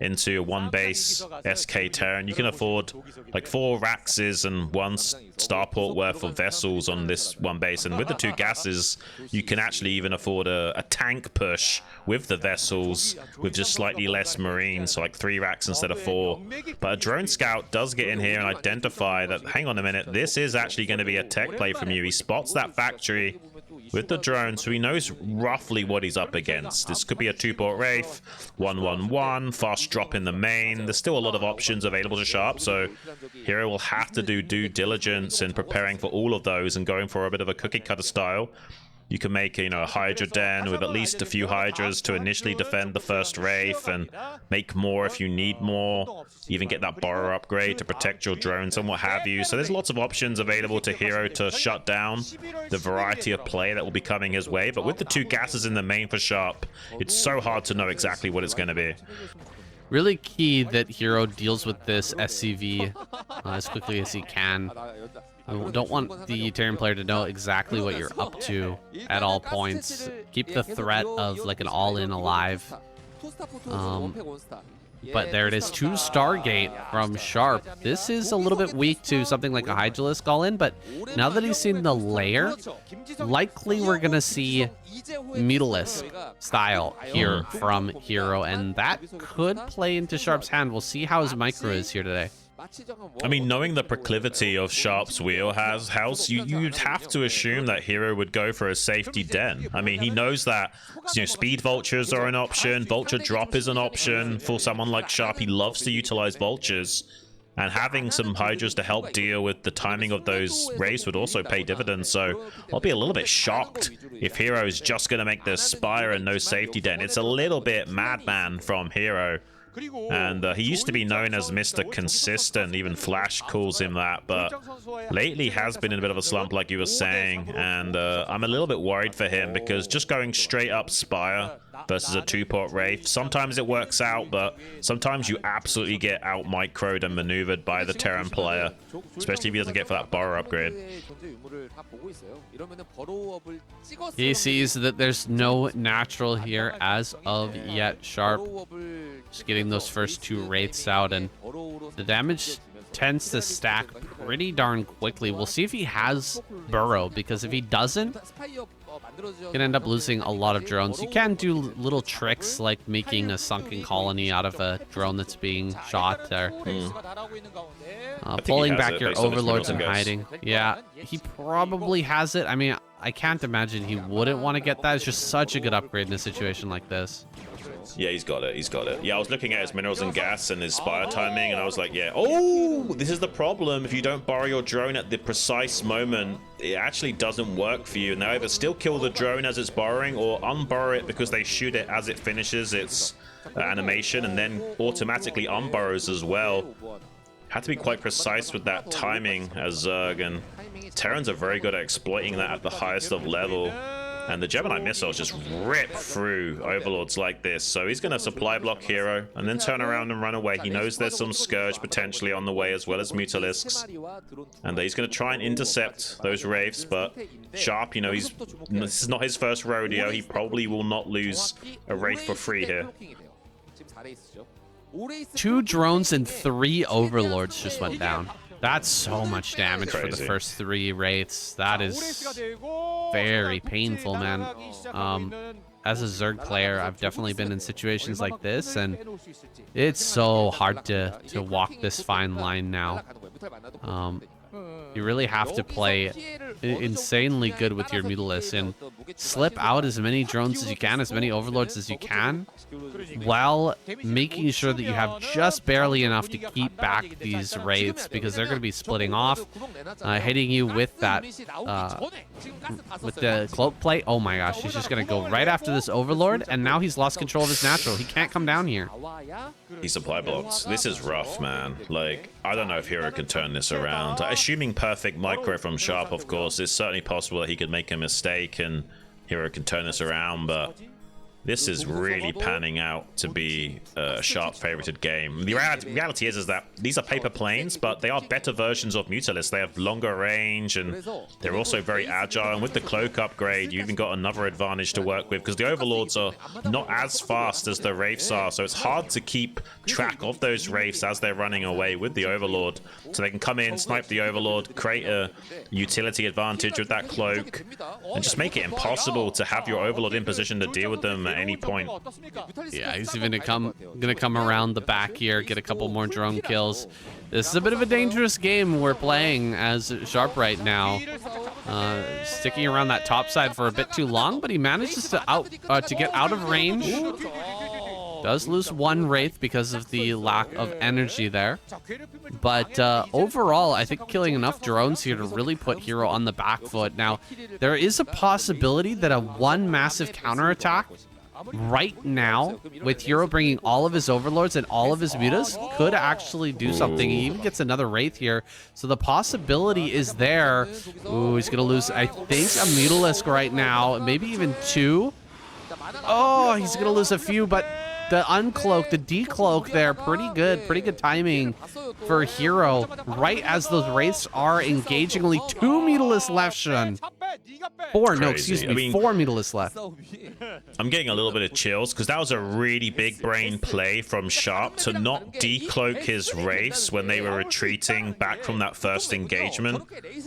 into one base SK Terran. You can afford like 4 Raxes and 1 starport worth of vessels on this one base, and with the 2 gases you can actually even afford a tank push with the vessels with just slightly less marines, so like 3 racks instead of 4. But a drone scout does get in here and identify that, hang on a minute, this is actually going to be a tech play from you. He spots that factory with the drone, so he knows roughly what he's up against. This could be a 2-port Wraith, 1-1-1, fast drop in the main. There's still a lot of options available to Sharp, so Hero will have to do due diligence in preparing for all of those and going for a bit of a cookie cutter style. You can make, you know, a Hydra Den with at least a few Hydras to initially defend the first Wraith, and make more if you need more. Even get that Borrower upgrade to protect your drones and what have you. So there's lots of options available to Hero to shut down the variety of play that will be coming his way. But with the 2 gases in the main for Sharp, it's so hard to know exactly what it's going to be. Really key that Hero deals with this SCV as quickly as he can. I don't want the Terran player to know exactly what you're up to at all points. Keep the threat of like an all-in alive. But there it is, 2 Stargate from Sharp. This is a little bit weak to something like a Hydralisk all-in, but now that he's seen the layer, likely we're going to see Mutalisk style here from Hero, and that could play into Sharp's hand. We'll see how his micro is here today. I mean, knowing the proclivity of Sharp's wheelhouse, you'd have to assume that Hero would go for a safety den. I mean, he knows that, you know, speed vultures are an option, vulture drop is an option for someone like Sharp. He loves to utilize vultures, and having some Hydras to help deal with the timing of those Wraiths would also pay dividends. So I'll be a little bit shocked if Hero is just going to make the Spire and no safety den. It's a little bit madman from Hero. And he used to be known as Mr. Consistent, even Flash calls him that, but lately has been in a bit of a slump like you were saying, and I'm a little bit worried for him, because just going straight up Spire versus a 2-port Wraith, sometimes it works out, but sometimes you absolutely get out microed and maneuvered by the Terran player, especially if he doesn't get for that Borrower upgrade. He sees that there's no natural here as of yet. Sharp just getting those first 2 Wraiths out, and the damage tends to stack pretty darn quickly. We'll see if he has Burrow, because if he doesn't, you can end up losing a lot of drones. You can do little tricks like making a sunken colony out of a drone that's being shot there. Pulling back your overlords and hiding. Yeah, he probably has it. I mean, I can't imagine he wouldn't want to get that. It's just such a good upgrade in a situation like this. Yeah, he's got it. He's got it. Yeah, I was looking at his minerals and gas and his Spire timing, and I was like, yeah. Oh, this is the problem. If you don't borrow your drone at the precise moment, it actually doesn't work for you. And they either still kill the drone as it's borrowing, or unborrow it because they shoot it as it finishes its animation, and then automatically unborrows as well. Had to be quite precise with that timing as Zerg, and Terrans are very good at exploiting that at the highest of level. And the Gemini missiles just rip through overlords like this. So he's going to supply block Hero and then turn around and run away. He knows there's some Scourge potentially on the way, as well as Mutalisks. And he's going to try and intercept those Wraiths, but Sharp, you know, this is not his first rodeo. He probably will not lose a Wraith for free here. 2 drones and 3 overlords just went down. That's so much damage for the first 3 Wraiths. That is very painful, man. As a Zerg player, I've definitely been in situations like this, and it's so hard to walk this fine line now. You really have to play insanely good with your Mutalisks and slip out as many drones as you can, as many overlords as you can, while making sure that you have just barely enough to keep back these Wraiths, because they're going to be splitting off, hitting you with that, with the cloak plate. Oh my gosh, he's just going to go right after this overlord, and now he's lost control of his natural. He can't come down here. He supply blocks. This is rough, man. Like, I don't know if Hero can turn this around. Assuming perfect micro from Sharp, of course, it's certainly possible that he could make a mistake and Hero can turn this around, but This is really panning out to be a Sharp favorited game. The reality is that these are paper planes, but they are better versions of Mutalisks. They have longer range, and they're also very agile. And with the cloak upgrade, you even got another advantage to work with, because the Overlords are not as fast as the Wraiths are, so it's hard to keep track of those Wraiths as they're running away with the Overlord. So they can come in, snipe the Overlord, create a utility advantage with that cloak, and just make it impossible to have your Overlord in position to deal with them at any point. Yeah, he's even gonna come around the back here, get a couple more drone kills. This is a bit of a dangerous game we're playing as Sharp right now. Sticking around that top side for a bit too long, but he manages to get out of range. Does lose one Wraith because of the lack of energy there. But overall, I think killing enough drones here to really put Hero on the back foot. Now, there is a possibility that a one massive counterattack right now, with Hero bringing all of his Overlords and all of his Mutas, could actually do something. He even gets another Wraith here. So the possibility is there. Ooh, he's going to lose, I think, a Mutalisk right now. Maybe even two. Oh, he's going to lose a few, but the uncloak, the decloak there, pretty good timing for Hero. Right as those Wraiths are engagingly, two Mutalisks left, Shun. Four, no, excuse me, I mean, 4 Mutalisks left. I'm getting a little bit of chills, because that was a really big brain play from Sharp to not decloak his Wraiths when they were retreating back from that first engagement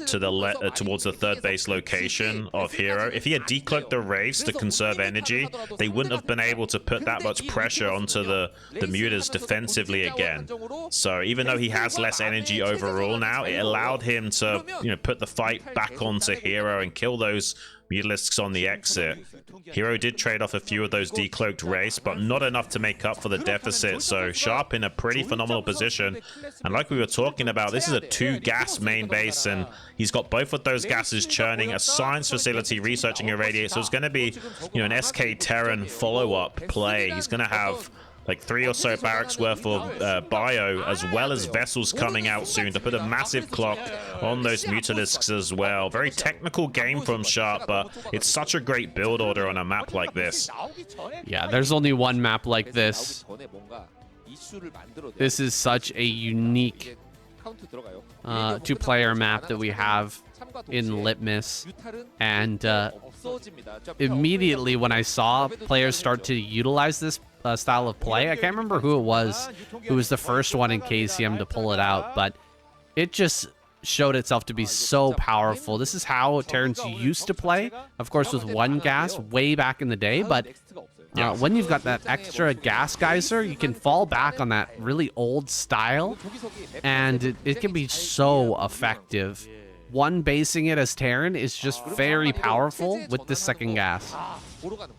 to the towards the third base location of Hero. If he had decloaked the Wraiths to conserve energy, they wouldn't have been able to put that much pressure onto the Mutas defensively again. So even though he has less energy overall now, it allowed him to, you know, put the fight back onto Hero and kill those Mutalisks on the exit. Hero did trade off a few of those decloaked Wraiths, but not enough to make up for the deficit. So Sharp in a pretty phenomenal position. And like we were talking about, this is a 2-gas main base, and he's got both of those gases churning, a science facility researching irradiate. So it's going to be, you know, an SK Terran follow-up play. He's going to have like 3 or so barracks worth of bio, as well as vessels coming out soon to put a massive clock on those Mutalisks as well. Very technical game from Sharp, but it's such a great build order on a map like this. Yeah, there's only one map like this. This is such a unique two-player map that we have in Litmus, and immediately when I saw players start to utilize this style of play, I can't remember who it was who was the first one in KCM to pull it out, but it just showed itself to be so powerful. This is how Terrans used to play, of course, with one gas way back in the day, but when you've got that extra gas geyser, you can fall back on that really old style, and it can be so effective. One basing it as Terran is just very powerful with the second gas.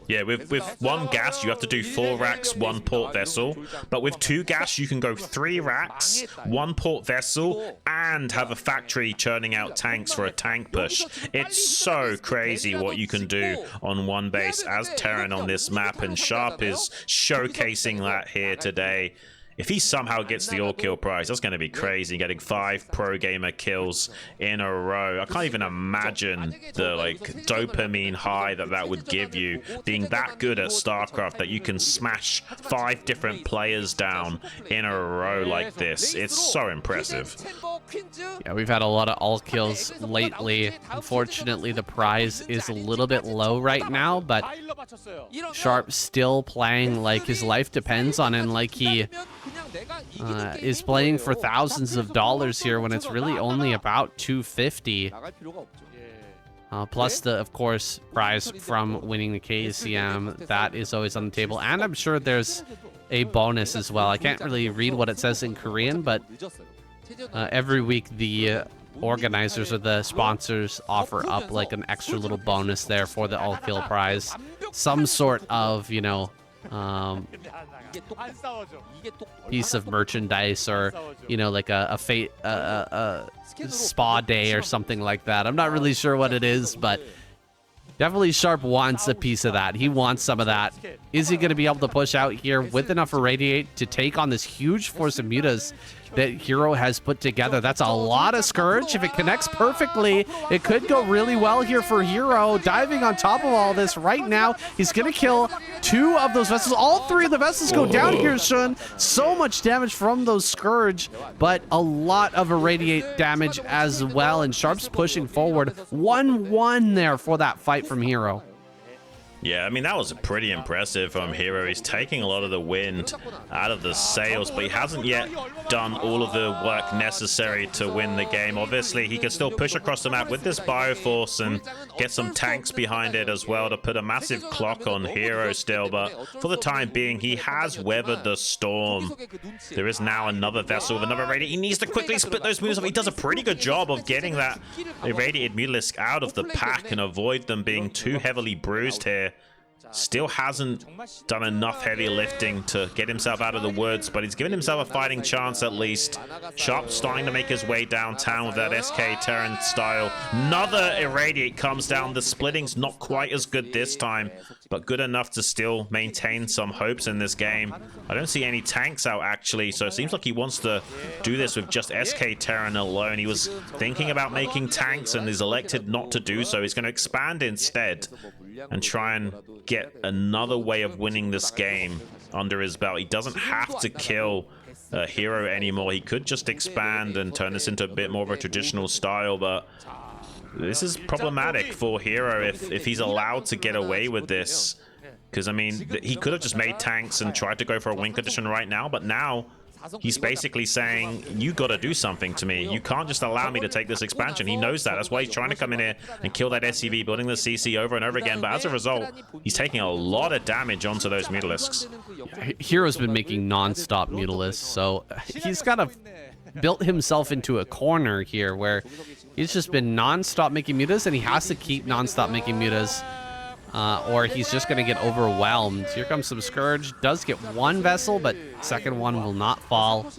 Yeah, with one gas, you have to do 4 racks, 1 port vessel. But with 2 gas, you can go 3 racks, 1 port vessel, and have a factory churning out tanks for a tank push. It's so crazy what you can do on one base as Terran on this map, and Sharp is showcasing that here today. If he somehow gets the all-kill prize, that's going to be crazy, getting 5 pro gamer kills in a row. I can't even imagine the dopamine high that would give you, being that good at StarCraft that you can smash 5 different players down in a row like this. It's so impressive. Yeah, we've had a lot of all kills lately. Unfortunately, the prize is a little bit low right now, but Sharp still playing like his life depends on it, and like he is playing for thousands of dollars here when it's really only about 250. Plus the, of course, prize from winning the KCM. That is always on the table, and I'm sure there's a bonus as well. I can't really read what it says in Korean, but every week the organizers or the sponsors offer up like an extra little bonus there for the all-kill prize. Some sort of, you know, piece of merchandise, or, you know, like a spa day or something like that. I'm not really sure what it is, but definitely Sharp wants a piece of that. He wants some of that. Is he going to be able to push out here with enough irradiate to take on this huge force of mutas? that Hero has put together. That's a lot of Scourge. If it connects perfectly, it could go really well here for Hero. Diving on top of all this right now. He's going to kill 2 of those vessels. All 3 of the vessels go down here, Shun. So much damage from those Scourge, but a lot of Irradiate damage as well. And Sharp's pushing forward. 1-1 there for that fight from Hero. Yeah, I mean, that was pretty impressive from Hero. He's taking a lot of the wind out of the sails, but he hasn't yet done all of the work necessary to win the game. Obviously, he can still push across the map with this Bioforce and get some tanks behind it as well to put a massive clock on Hero still, but for the time being, he has weathered the storm. There is now another vessel with another Irradiate. He needs to quickly split those moves off. He does a pretty good job of getting that Irradiated Mutalisk out of the pack and avoid them being too heavily bruised here. Still hasn't done enough heavy lifting to get himself out of the woods, but he's given himself a fighting chance at least. Sharp starting to make his way downtown with that SK Terran style. Another Irradiate comes down. The splitting's not quite as good this time, but good enough to still maintain some hopes in this game. I don't see any tanks out actually, so it seems like he wants to do this with just SK Terran alone. He was thinking about making tanks and is elected not to do so. He's going to expand instead and try and get another way of winning this game under his belt. He doesn't have to kill Hero anymore. He could just expand and turn this into a bit more of a traditional style, but this is problematic for Hero if he's allowed to get away with this. Because, I mean, he could have just made tanks and tried to go for a win condition right now, but now he's basically saying, you got to do something to me. You can't just allow me to take this expansion. He knows that. That's why he's trying to come in here and kill that SCV, building the CC over and over again. But as a result, he's taking a lot of damage onto those Mutalisks. Hero's been making non-stop Mutalisks, so he's kind of built himself into a corner here where he's just been non-stop making mutas, and he has to keep non-stop making mutas. Or he's just going to get overwhelmed. Here comes some Scourge. Does get 1 vessel, but second one will not fall.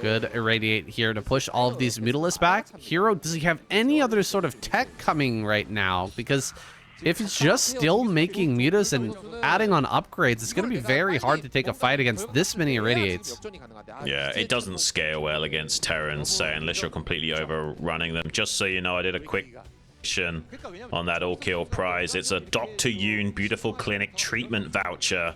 Good Irradiate here to push all of these Mutalisks back. Hero, does he have any other sort of tech coming right now? Because if it's just still making mutas and adding on upgrades, it's going to be very hard to take a fight against this many Irradiates. Yeah, it doesn't scale well against Terrans, so unless you're completely overrunning them. Just so you know, I did a quick on that all-kill prize. It's a Dr. Yoon Beautiful Clinic treatment voucher.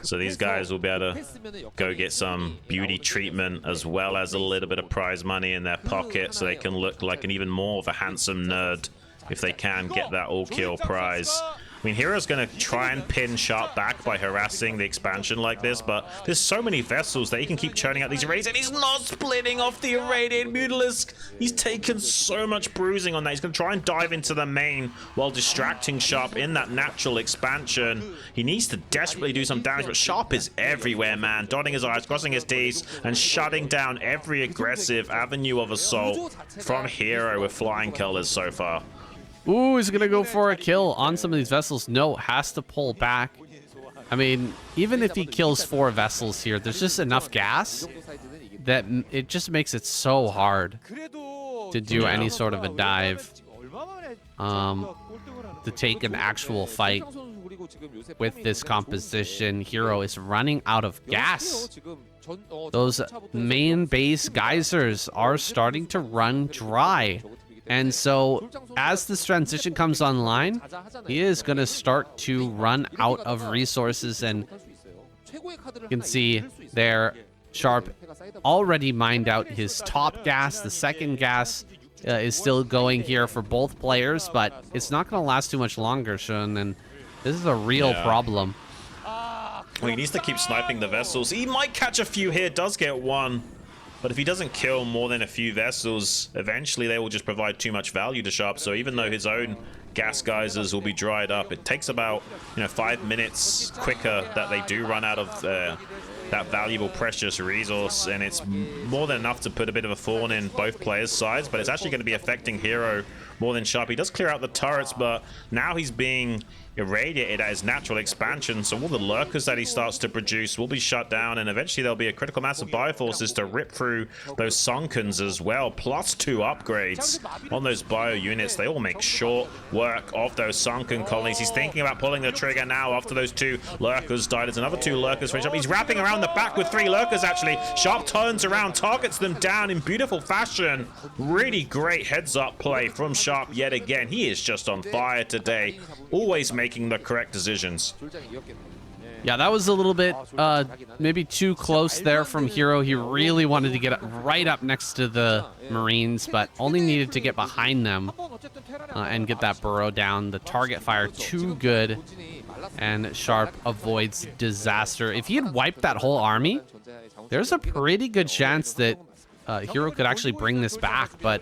So these guys will be able to go get some beauty treatment as well as a little bit of prize money in their pocket so they can look like an even more of a handsome nerd if they can get that all-kill prize. I mean, Hero's going to try and pin Sharp back by harassing the expansion like this, but there's so many vessels that he can keep churning out these Irradiates, and he's not splitting off the Irradiated Mutalisk. He's taken so much bruising on that. He's going to try and dive into the main while distracting Sharp in that natural expansion. He needs to desperately do some damage, but Sharp is everywhere, man. Dotting his I's, crossing his T's, and shutting down every aggressive avenue of assault from Hero with flying colors so far. Ooh, he's gonna go for a kill on some of these vessels. No, has to pull back. I mean, even if he kills 4 vessels here, there's just enough gas that it just makes it so hard to do any sort of a dive. To take an actual fight with this composition. Hero is running out of gas. Those main base geysers are starting to run dry. And so as this transition comes online, he is going to start to run out of resources. And you can see there, Sharp already mined out his top gas. The second gas is still going here for both players, but it's not going to last too much longer, Shun. And this is a real problem. Well, he needs to keep sniping the vessels. He might catch a few here, does get 1. But if he doesn't kill more than a few vessels, eventually they will just provide too much value to Sharp. So even though his own gas geysers will be dried up, it takes about 5 minutes quicker that they do run out of that valuable precious resource, and it's more than enough to put a bit of a thorn in both players' sides. But it's actually going to be affecting Hero more than Sharp. He does clear out the turrets, but now he's being irradiated at his natural expansion, so all the lurkers that he starts to produce will be shut down, and eventually there'll be a critical mass of bioforces to rip through those Sunkens as well, plus 2 upgrades on those bio units. They all make short work of those Sunken colonies. He's thinking about pulling the trigger now after those 2 lurkers died. There's another 2 lurkers finish up. He's wrapping around the back with 3 lurkers actually. Sharp turns around, targets them down in beautiful fashion. Really great heads-up play from Sharp yet again. He is just on fire today, always making the correct decisions. Yeah, that was a little bit maybe too close there from Hero. He really wanted to get right up next to the Marines, but only needed to get behind them and get that burrow down. The target fire too good, and Sharp avoids disaster. If he had wiped that whole army, there's a pretty good chance that Hero could actually bring this back, but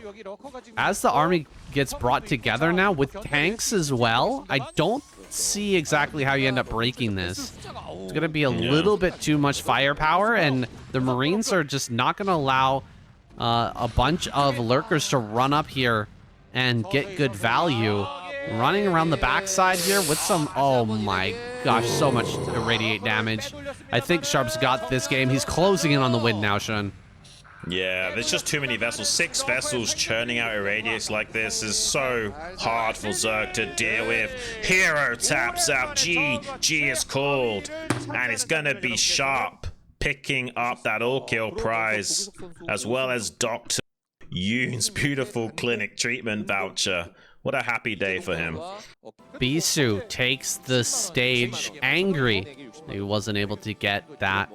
as the army gets brought together now with tanks as well, I don't see exactly how you end up breaking this. It's going to be a little bit too much firepower, and the Marines are just not going to allow a bunch of lurkers to run up here and get good value. Running around the backside here with some, oh my gosh, so much irradiate damage. I think Sharp's got this game. He's closing in on the win now, Sean. Yeah, there's just too many vessels. 6 vessels churning out irradiates like this is so hard for Zerg to deal with. Hero taps out. G is called. And it's gonna be Sharp picking up that all-kill prize, as well as Dr. Yoon's beautiful clinic treatment voucher. What a happy day for him. Bisu takes the stage angry. He wasn't able to get that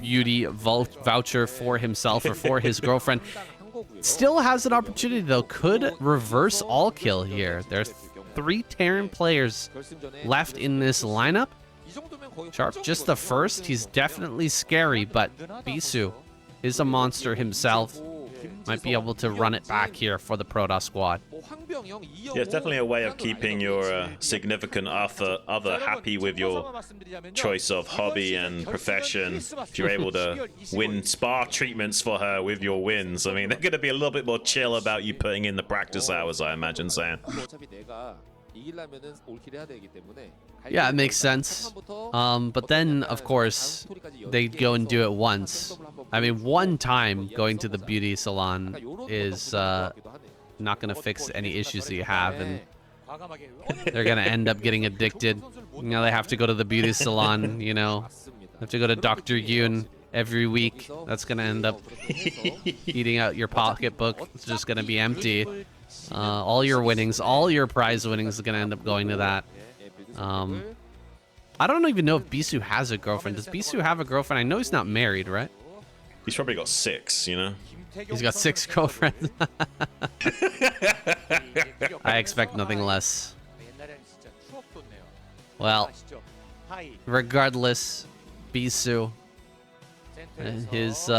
beauty voucher for himself or for his girlfriend. Still has an opportunity though. Could reverse all kill here. There's 3 Terran players left in this lineup. Sharp just the first. He's definitely scary, but Bisu is a monster himself. Might be able to run it back here for the Protoss squad. Yeah, it's definitely a way of keeping your significant other happy with your choice of hobby and profession. If you're able to win spa treatments for her with your wins, I mean, they're going to be a little bit more chill about you putting in the practice hours, I imagine, Sam. Yeah, it makes sense. But then, of course, they go and do it once. I mean, one time going to the beauty salon is not going to fix any issues that you have, and they're going to end up getting addicted. You know, they have to go to the beauty salon, you know, have to go to Dr. Yoon every week. That's going to end up eating out your pocketbook. It's just going to be empty. All your winnings, all your prize winnings are going to end up going to that. I don't even know if Bisu has a girlfriend. Does Bisu have a girlfriend? I know he's not married, right? He's probably got 6, you know? He's got 6 girlfriends. I expect nothing less. Well, regardless, Bisu, his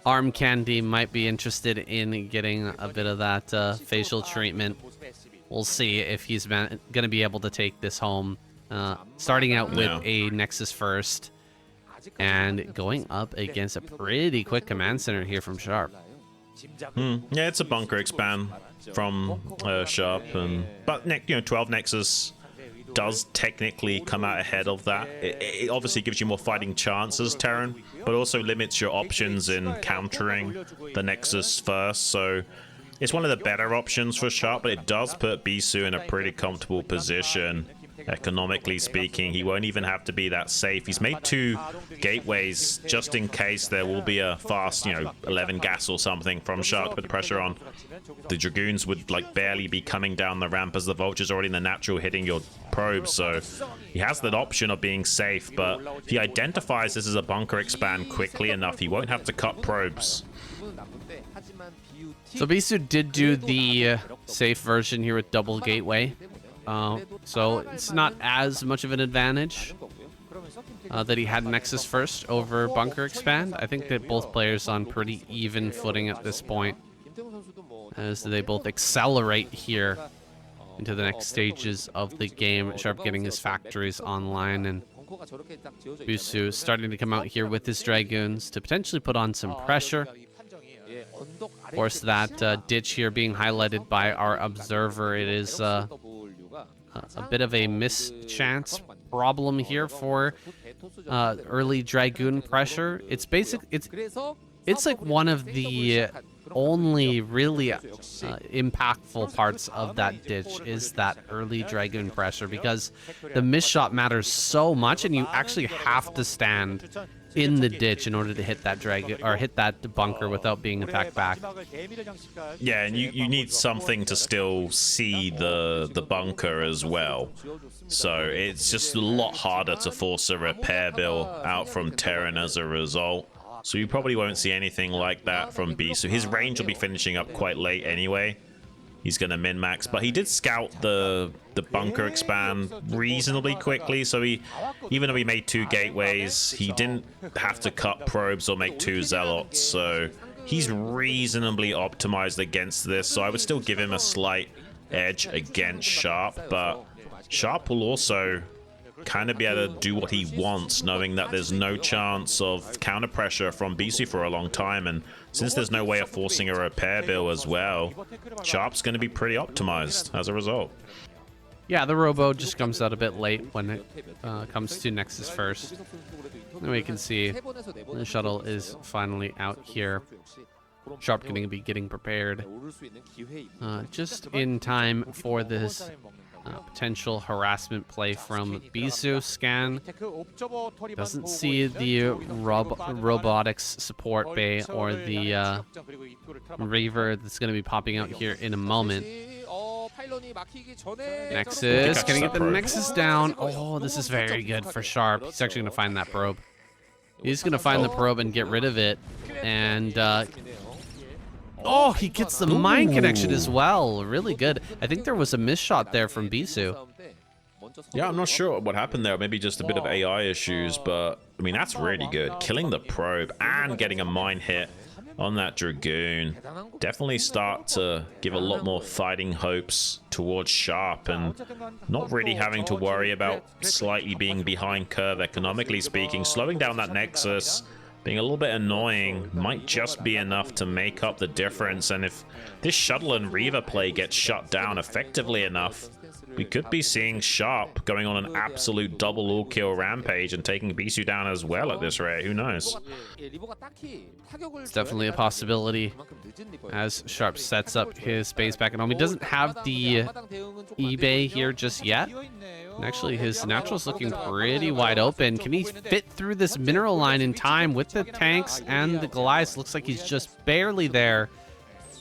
arm candy might be interested in getting a bit of that facial treatment. We'll see if he's going to be able to take this home. Starting out with a Nexus first and going up against a pretty quick command center here from Sharp. Yeah, it's a bunker expand from Sharp, but 12 Nexus does technically come out ahead of that. It obviously gives you more fighting chances, Terran, but also limits your options in countering the Nexus first. So it's one of the better options for Sharp, but it does put Bisu in a pretty comfortable position. Economically speaking, he won't even have to be that safe. He's made 2 gateways just in case there will be a fast, 11 gas or something from Shark to put the pressure on. The Dragoons would barely be coming down the ramp as the Vulture's already in the natural hitting your probes, so he has that option of being safe, but if he identifies this as a bunker expand quickly enough, he won't have to cut probes. So Bisu did do the safe version here with double gateway. So it's not as much of an advantage that he had Nexus first over bunker expand. I think that both players on pretty even footing at this point, as they both accelerate here into the next stages of the game. Sharp getting his factories online, and Bisu starting to come out here with his Dragoons to potentially put on some pressure. Of course, that ditch here being highlighted by our observer, it is a bit of a mischance problem here for early Dragoon pressure. It's like one of the only really impactful parts of that ditch is that early Dragoon pressure, because the miss shot matters so much, and you actually have to stand in the ditch in order to hit that dragon or hit that bunker without being attacked back. Yeah, and you need something to still see the bunker as well. So it's just a lot harder to force a repair bill out from Terran as a result. So you probably won't see anything like that from Bisu. His range will be finishing up quite late anyway. He's going to min-max, but he did scout the bunker expand reasonably quickly, so even though he made 2 gateways, he didn't have to cut probes or make 2 zealots, so he's reasonably optimized against this, so I would still give him a slight edge against Sharp, but Sharp will also kind of be able to do what he wants, knowing that there's no chance of counter pressure from BC for a long time, and since there's no way of forcing a repair bill as well, Sharp's going to be pretty optimized as a result. Yeah, the robo just comes out a bit late when it comes to Nexus first. And we can see the shuttle is finally out here. Sharp going to be getting prepared just in time for this potential harassment play from Bisu. Scan doesn't see the robotics support bay or the Reaver that's going to be popping out here in a moment. Nexus, can he get the Nexus down? Oh, this is very good for Sharp. He's actually going to find that probe. He's going to find the probe and get rid of it. And oh, he gets the mine connection as well. Really good. I think there was a miss shot there from Bisu. Yeah, I'm not sure what happened there. Maybe just a bit of AI issues, but I mean, that's really good. Killing the probe and getting a mine hit on that Dragoon definitely start to give a lot more fighting hopes towards Sharp, and not really having to worry about slightly being behind curve economically speaking. Slowing down that Nexus, being a little bit annoying, might just be enough to make up the difference. And if this shuttle and Reaver play gets shut down effectively enough, we could be seeing Sharp going on an absolute double all-kill rampage and taking Bisu down as well at this rate. Who knows? It's definitely a possibility as Sharp sets up his base back at home. He doesn't have the eBay here just yet. And actually, his natural's looking pretty wide open. Can he fit through this mineral line in time with the tanks and the Goliaths? Looks like he's just barely there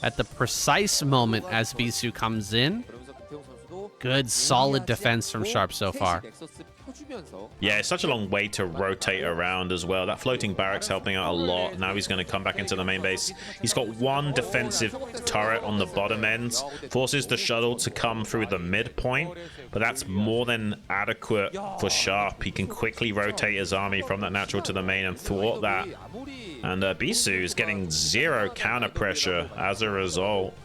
at the precise moment as Bisu comes in. Good, solid defense from Sharp so far. Yeah, it's such a long way to rotate around as well. That floating barracks helping out a lot. Now he's going to come back into the main base. He's got one defensive turret on the bottom end. Forces the shuttle to come through the midpoint, but that's more than adequate for Sharp. He can quickly rotate his army from that natural to the main and thwart that. And Bisu is getting 0 counter pressure as a result.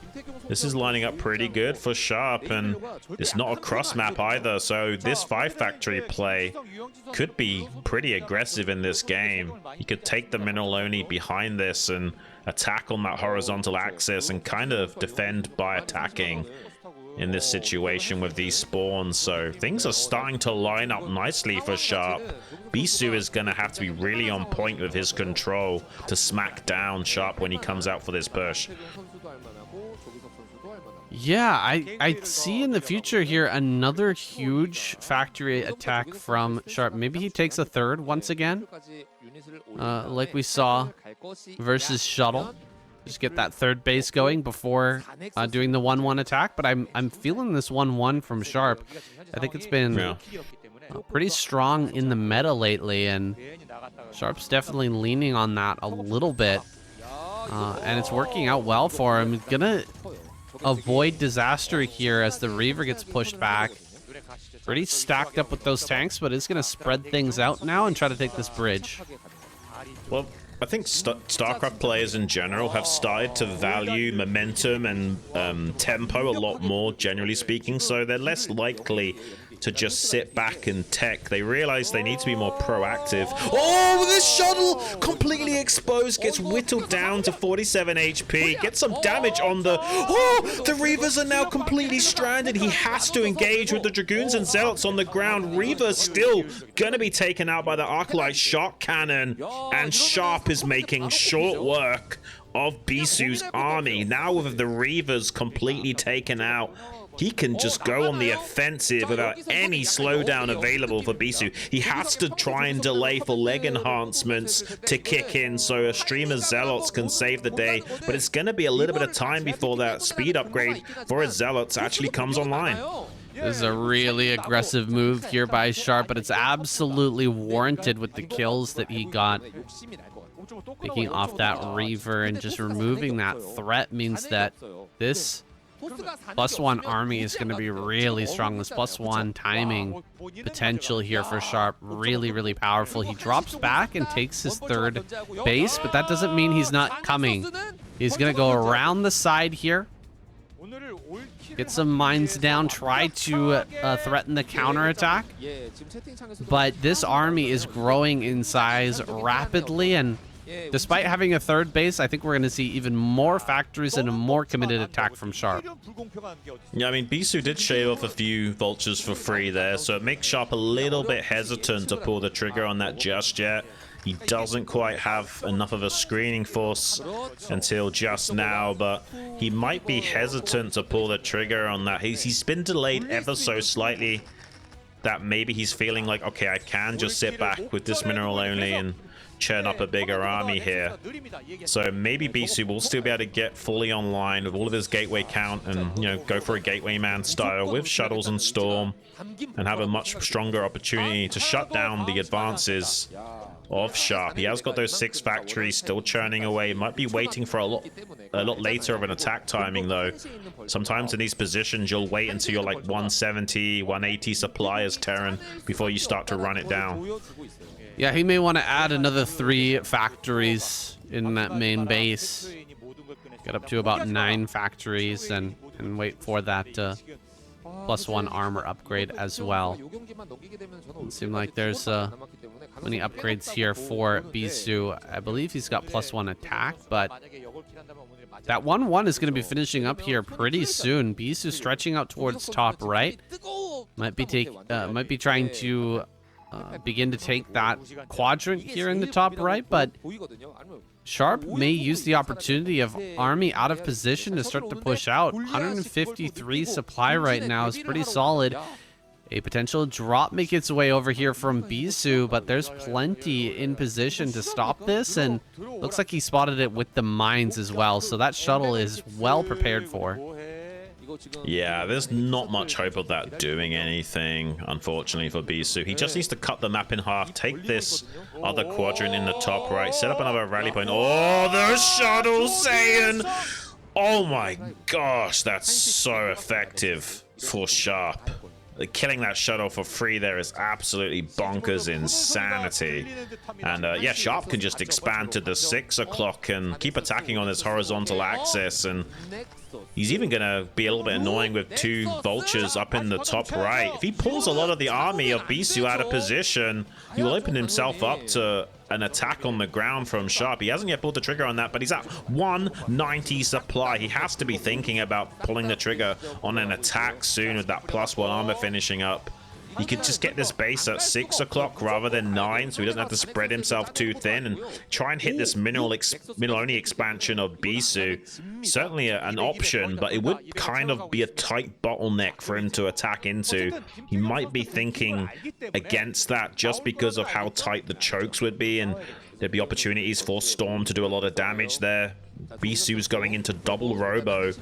This is lining up pretty good for Sharp, and it's not a cross map either, so this 5 factory play could be pretty aggressive in this game. You could take the mineral only behind this and attack on that horizontal axis and kind of defend by attacking in this situation with these spawns. So things are starting to line up nicely for Sharp. Bisu is going to have to be really on point with his control to smack down Sharp when he comes out for this push. Yeah, I see in the future here another huge factory attack from Sharp. Maybe he takes a third once again, like we saw versus Shuttle. Just get that third base going before doing the 1-1 attack. But I'm feeling this 1-1 from Sharp. I think it's been pretty strong in the meta lately, and Sharp's definitely leaning on that a little bit, and it's working out well for him. Gonna avoid disaster here as the Reaver gets pushed back. Pretty stacked up with those tanks, but is going to spread things out now and try to take this bridge. Well, I think StarCraft players in general have started to value momentum and tempo a lot more, generally speaking, so they're less likely to just sit back and tech. They realize they need to be more proactive. Oh, this shuttle completely exposed, gets whittled down to 47 HP, gets some damage on the... Oh, the Reavers are now completely stranded. He has to engage with the Dragoons and Zealots on the ground. Reaver's still gonna be taken out by the Arclight Shock Cannon, and Sharp is making short work of Bisu's army. Now with the Reavers completely taken out, he can just go on the offensive without any slowdown available for Bisu. He has to try and delay for leg enhancements to kick in so a stream of Zealots can save the day, but it's going to be a little bit of time before that speed upgrade for his Zealots actually comes online. This is a really aggressive move here by Sharp, but it's absolutely warranted with the kills that he got. Picking off that Reaver and just removing that threat means that this +1 army is going to be really strong. This +1 timing potential here for Sharp, really, really powerful. He drops back and takes his third base, but that doesn't mean he's not coming. He's going to go around the side here, get some mines down, try to threaten the counterattack. But this army is growing in size rapidly, and despite having a third base, I think we're going to see even more factories and a more committed attack from Sharp. Yeah, I mean, Bisu did shave off a few vultures for free there, so it makes Sharp a little bit hesitant to pull the trigger on that just yet. He doesn't quite have enough of a screening force until just now, but he might be hesitant to pull the trigger on that. He's been delayed ever so slightly, that maybe he's feeling like, okay, I can just sit back with this mineral only and churn up a bigger army here. So maybe Bisu will still be able to get fully online with all of his gateway count and, you know, go for a gateway man style with shuttles and storm and have a much stronger opportunity to shut down the advances of Sharp. He has got those 6 factories still churning away. Might be waiting for a lot later of an attack timing though. Sometimes in these positions you'll wait until you're like 170, 180 supply as Terran before you start to run it down. Yeah, he may want to add another 3 factories in that main base. Get up to about 9 factories and wait for that +1 armor upgrade as well. It seems like there's many upgrades here for Bisu. I believe he's got +1 attack, but that 1-1 is going to be finishing up here pretty soon. Bisu stretching out towards top right. Might be trying to begin to take that quadrant here in the top right, but Sharp may use the opportunity of army out of position to start to push out. 153 supply right now is pretty solid. A potential drop make its way over here from Bisu, but there's plenty in position to stop this, and looks like he spotted it with the mines as well, so that shuttle is well prepared for. Yeah, there's not much hope of that doing anything, unfortunately, for Bisu. He just needs to cut the map in half, take this other quadrant in the top right, set up another rally point. Oh, the shuttle, Saiyan! Oh my gosh, that's so effective for Sharp. Killing that shuttle for free there is absolutely bonkers insanity. And yeah, Sharp can just expand to the 6 o'clock and keep attacking on this horizontal axis, and he's even going to be a little bit annoying with 2 vultures up in the top right. If he pulls a lot of the army of Bisu out of position, he will open himself up to an attack on the ground from Sharp. He hasn't yet pulled the trigger on that, but he's at 190 supply. He has to be thinking about pulling the trigger on an attack soon with that +1 armor finishing up. He could just get this base at 6 o'clock rather than 9, so he doesn't have to spread himself too thin and try and hit this mineral-only expansion of Bisu. Certainly an option, but it would kind of be a tight bottleneck for him to attack into. He might be thinking against that just because of how tight the chokes would be, and there'd be opportunities for Storm to do a lot of damage there. Bisu's going into double robo,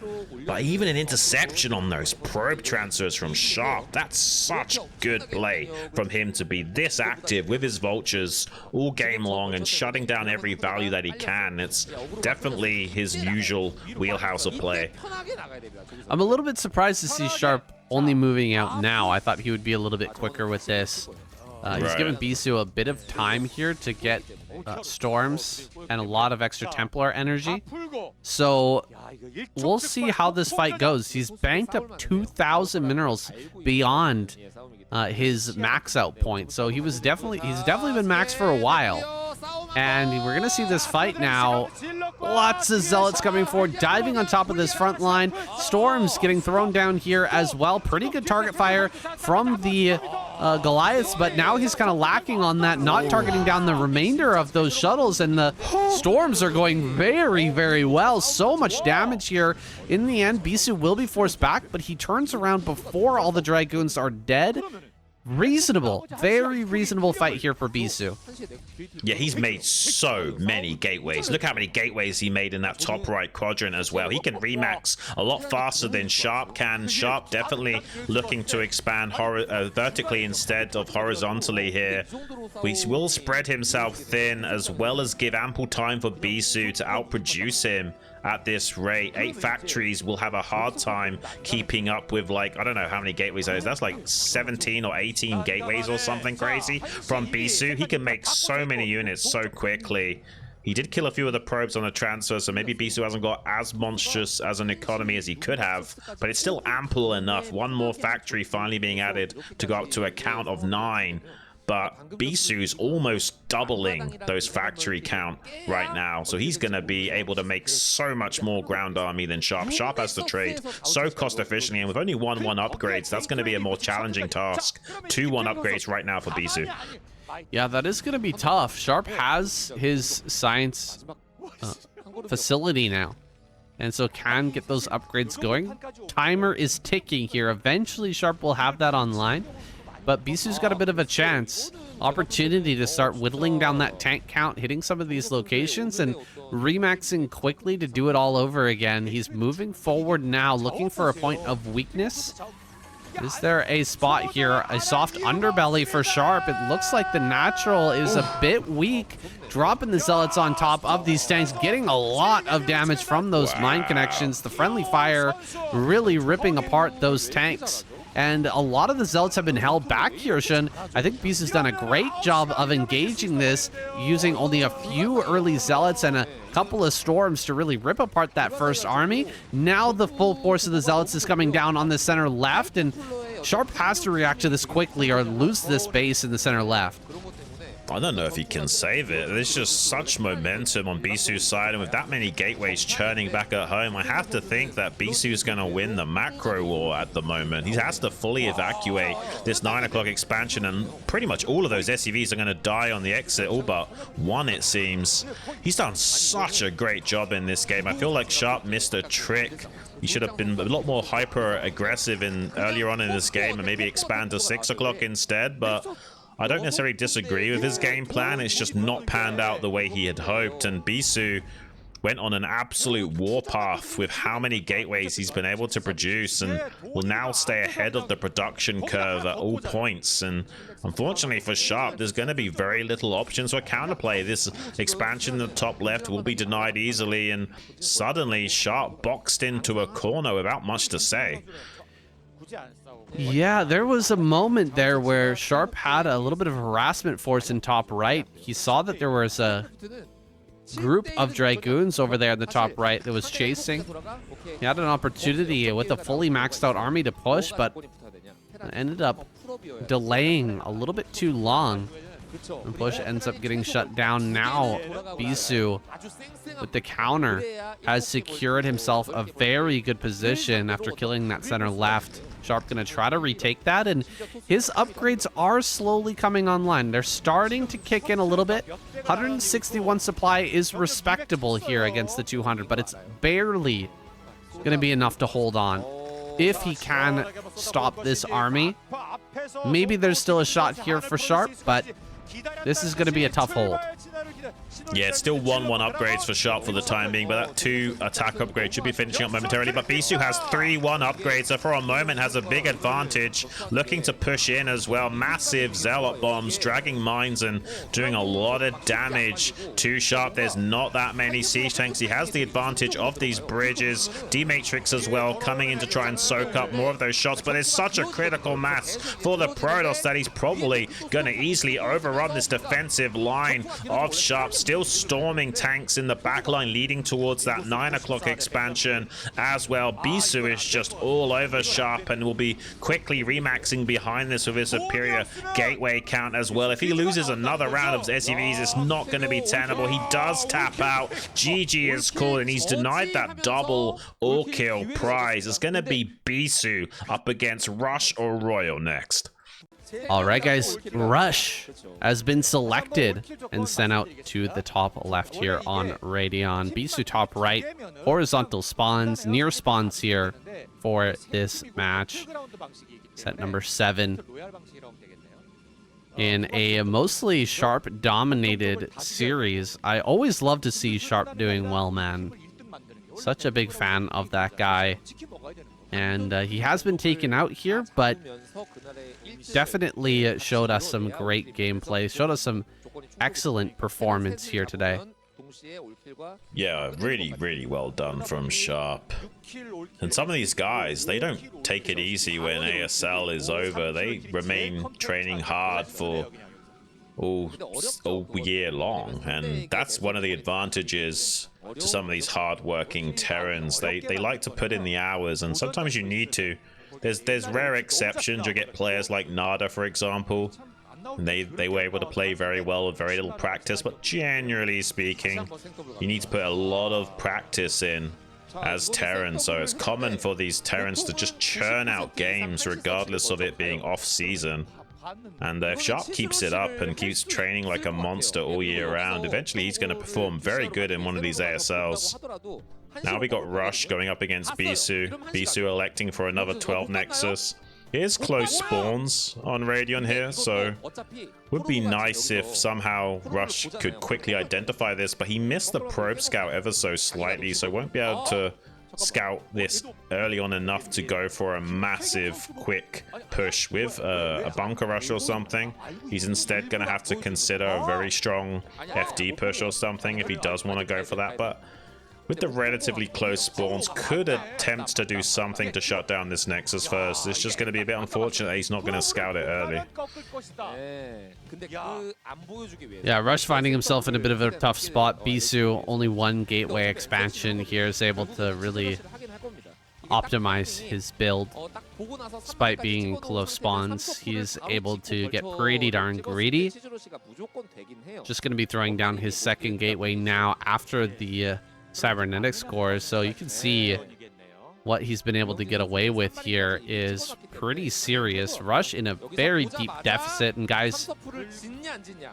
but even an interception on those probe transfers from Sharp, that's such good play from him to be this active with his vultures all game long and shutting down every value that he can. It's definitely his usual wheelhouse of play. I'm a little bit surprised to see Sharp only moving out now. I thought he would be a little bit quicker with this. He's given Bisu a bit of time here to get storms and a lot of extra Templar energy. So we'll see how this fight goes. He's banked up 2,000 minerals beyond his max out point. So he's definitely been maxed for a while. And we're going to see this fight now. Lots of zealots coming forward, diving on top of this front line. Storms getting thrown down here as well. Pretty good target fire from the Goliaths, but now he's kind of lacking on that, not targeting down the remainder of those shuttles, and the Storms are going very, very well. So much damage here. In the end, Bisu will be forced back, but he turns around before all the Dragoons are dead. Reasonable, very reasonable fight here for Bisu. Yeah, he's made so many gateways. Look how many gateways he made in that top right quadrant as well. He can remax a lot faster than Sharp can. Sharp definitely looking to expand vertically instead of horizontally here. We will spread himself thin as well as give ample time for Bisu to outproduce him. At this rate, 8 factories will have a hard time keeping up with, like, I don't know how many gateways that is. That's like 17 or 18 gateways or something crazy from Bisu. He can make so many units so quickly. He did kill a few of the probes on the transfer, so maybe Bisu hasn't got as monstrous as an economy as he could have, but it's still ample enough. One more factory finally being added to go up to a count of 9. But Bisu's almost doubling those factory count right now, so he's going to be able to make so much more ground army than Sharp. Sharp has to trade so cost efficiently, and with only 1-1 upgrades, that's going to be a more challenging task. 2-1 upgrades right now for Bisu. Yeah, that is going to be tough. Sharp has his science facility now, and so can get those upgrades going. Timer is ticking here. Eventually, Sharp will have that online. But Bisu's got a bit of a chance, opportunity to start whittling down that tank count, hitting some of these locations, and remaxing quickly to do it all over again. He's moving forward now, looking for a point of weakness. Is there a spot here, a soft underbelly for Sharp? It looks like the natural is a bit weak, dropping the zealots on top of these tanks, getting a lot of damage from those mine connections. The friendly fire really ripping apart those tanks. And a lot of the zealots have been held back here, Shun. I think Bisu's done a great job of engaging this, using only a few early zealots and a couple of storms to really rip apart that first army. Now the full force of the zealots is coming down on the center left, and Sharp has to react to this quickly or lose this base in the center left. I don't know if he can save it. There's just such momentum on Bisu's side, and with that many gateways churning back at home, I have to think that Bisu's going to win the macro war at the moment. He has to fully evacuate this 9 o'clock expansion, and pretty much all of those SCVs are going to die on the exit, all but one, it seems. He's done such a great job in this game. I feel like Sharp missed a trick. He should have been a lot more hyper aggressive earlier on in this game and maybe expand to 6 o'clock instead, but I don't necessarily disagree with his game plan. It's just not panned out the way he had hoped, and Bisu went on an absolute warpath with how many gateways he's been able to produce, and will now stay ahead of the production curve at all points. And unfortunately for Sharp, there's going to be very little options for counterplay. This expansion in the top left will be denied easily, and suddenly Sharp boxed into a corner without much to say. Yeah, there was a moment there where Sharp had a little bit of harassment force in top right. He saw that there was a group of Dragoons over there in the top right that was chasing. He had an opportunity with a fully maxed out army to push, but ended up delaying a little bit too long. And push ends up getting shut down. Now Bisu, with the counter, has secured himself a very good position after killing that center left. Sharp gonna try to retake that, and his upgrades are slowly coming online. They're starting to kick in a little bit. 161 supply is respectable here against the 200, but it's barely gonna be enough to hold on. If he can stop this army, maybe there's still a shot here for Sharp, but this is going to be a tough hold. Yeah, it's still 1-1 upgrades for Sharp for the time being, but that 2 attack upgrade should be finishing up momentarily. But Bisu has 3-1 upgrades, so for a moment has a big advantage, looking to push in as well. Massive zealot bombs, dragging mines and doing a lot of damage to Sharp. There's not that many siege tanks. He has the advantage of these bridges. D-Matrix as well, coming in to try and soak up more of those shots, but there's such a critical mass for the Protoss that he's probably going to easily overrun this defensive line of Sharp. Still still storming tanks in the backline, leading towards that 9 o'clock expansion as well. Bisu is just all over Sharp and will be quickly remaxing behind this with his superior gateway count as well. If he loses another round of SCVs, it's not going to be tenable. He does tap out. GG is called, and he's denied that double all-kill prize. It's going to be Bisu up against Rush or Royal next. All right, guys, Rush has been selected and sent out to the top left here on Radeon. Bisu top right, horizontal spawns, near spawns here for this match. Set number 7 in a mostly Sharp dominated series. I always love to see Sharp doing well, man. Such a big fan of that guy. And he has been taken out here, but definitely showed us some great gameplay, showed us some excellent performance here today. Yeah, really, really well done from Sharp. And some of these guys, they don't take it easy when ASL is over. They remain training hard for all year long, and that's one of the advantages to some of these hard-working Terrans. They like to put in the hours, and sometimes you need to. There's rare exceptions. You get players like Nada, for example, and they were able to play very well with very little practice, but generally speaking, you need to put a lot of practice in as Terran. So it's common for these Terrans to just churn out games regardless of it being off-season. And if Sharp keeps it up and keeps training like a monster all year round, eventually he's going to perform very good in one of these ASLs. Now we got Rush going up against Bisu. Bisu electing for another 12 Nexus. Here's close spawns on Radeon here, so would be nice if somehow Rush could quickly identify this, but he missed the probe scout ever so slightly, so won't be able to scout this early on enough to go for a massive quick push with a bunker rush or something. He's instead going to have to consider a very strong FD push or something if he does want to go for that, but with the relatively close spawns, could attempt to do something to shut down this Nexus first. It's just going to be a bit unfortunate that he's not going to scout it early. Yeah, Rush finding himself in a bit of a tough spot. Bisu, only one gateway expansion here, is able to really optimize his build. Despite being in close spawns, he is able to get pretty darn greedy. Just going to be throwing down his second gateway now after the cybernetic scores, so you can see what he's been able to get away with here is pretty serious. Rush in a very deep deficit. And guys,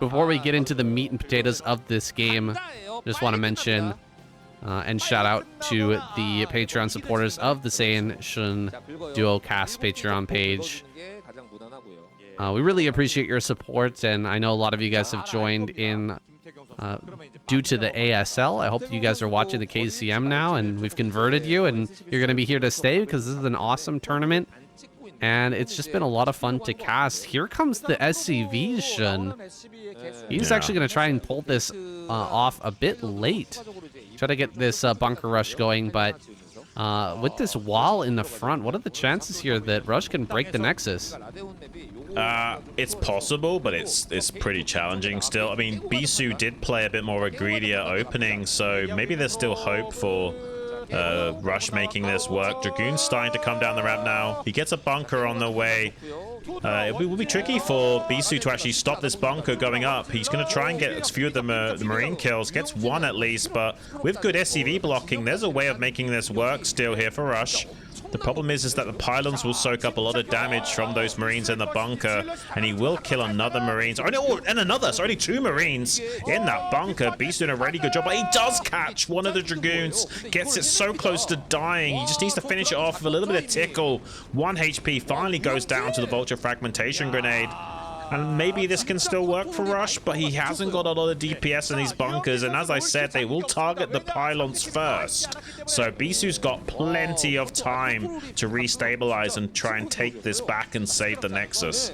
before we get into the meat and potatoes of this game, just want to mention and shout out to the Patreon supporters of the Saiyan Shun Duocast Patreon page. We really appreciate your support, and I know a lot of you guys have joined in due to the ASL. I hope you guys are watching the KCM now, and we've converted you, and you're going to be here to stay because this is an awesome tournament, and it's just been a lot of fun to cast. Here comes the SCV Shun. He's actually going to try and pull this off a bit late. Try to get this bunker rush going, but with this wall in the front, what are the chances here that Rush can break the Nexus? It's possible, but it's pretty challenging still. I mean, Bisu did play a bit more of a greedier opening, so maybe there's still hope for Rush making this work. Dragoon's starting to come down the ramp now. He gets a bunker on the way. It will be tricky for Bisu to actually stop this bunker going up. He's going to try and get a few of the Marine kills. Gets one at least, but with good SCV blocking, there's a way of making this work still here for Rush. The problem is that the pylons will soak up a lot of damage from those Marines in the bunker, and he will kill another Marine. And another, so only 2 Marines in that bunker. Beast doing a really good job, but he does catch one of the Dragoons. Gets it so close to dying. He just needs to finish it off with a little bit of tickle. 1 HP finally goes down to the Vulture Fragmentation Grenade. And maybe this can still work for Rush, but he hasn't got a lot of DPS in these bunkers, and as I said, they will target the pylons first. So Bisu's got plenty of time to restabilize and try and take this back and save the Nexus.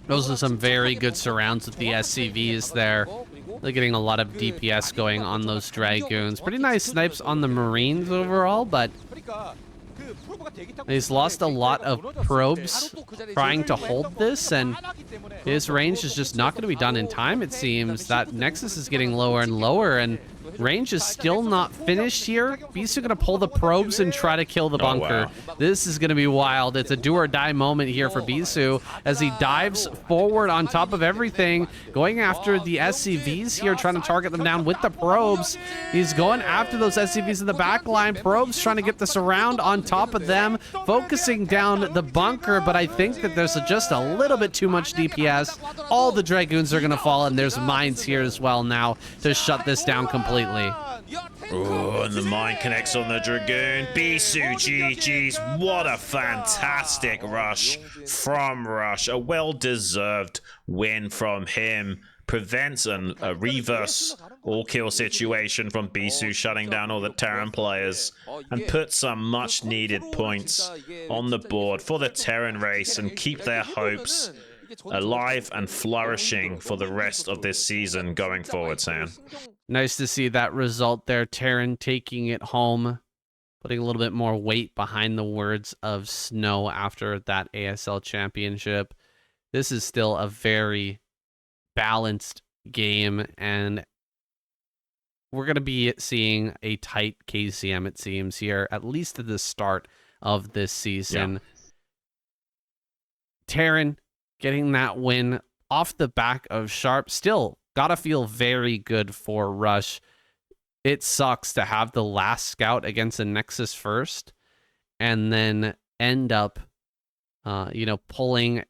Those are some very good surrounds with the SCVs there. They're getting a lot of DPS going on those Dragoons. Pretty nice snipes on the Marines overall, but He's lost a lot of probes trying to hold this, and his range is just not going to be done in time, it seems. That Nexus is getting lower and lower, and range is still not finished here. Bisu going to pull the probes and try to kill the bunker. Wow. This is going to be wild. It's a do or die moment here for Bisu as he dives forward on top of everything, going after the SCVs here, trying to target them down with the probes. He's going after those SCVs in the back line. Probes trying to get this around on top of them, focusing down the bunker, but I think that there's just a little bit too much DPS. All the Dragoons are going to fall, and there's mines here as well now to shut this down completely. Oh, and the mine connects on the Dragoon. Bisu, GG's. What a fantastic rush from Rush. A well-deserved win from him. Prevents a reverse all-kill situation from Bisu shutting down all the Terran players, and puts some much-needed points on the board for the Terran race and keep their hopes alive and flourishing for the rest of this season going forward, Sam. Nice to see that result there. Terran taking it home, putting a little bit more weight behind the words of Snow after that ASL championship. This is still a very balanced game, and we're going to be seeing a tight KCM, it seems, here, at least at the start of this season. Yeah. Terran getting that win off the back of Sharp. Still gotta feel very good for Rush. It sucks to have the last scout against a Nexus first and then end up pulling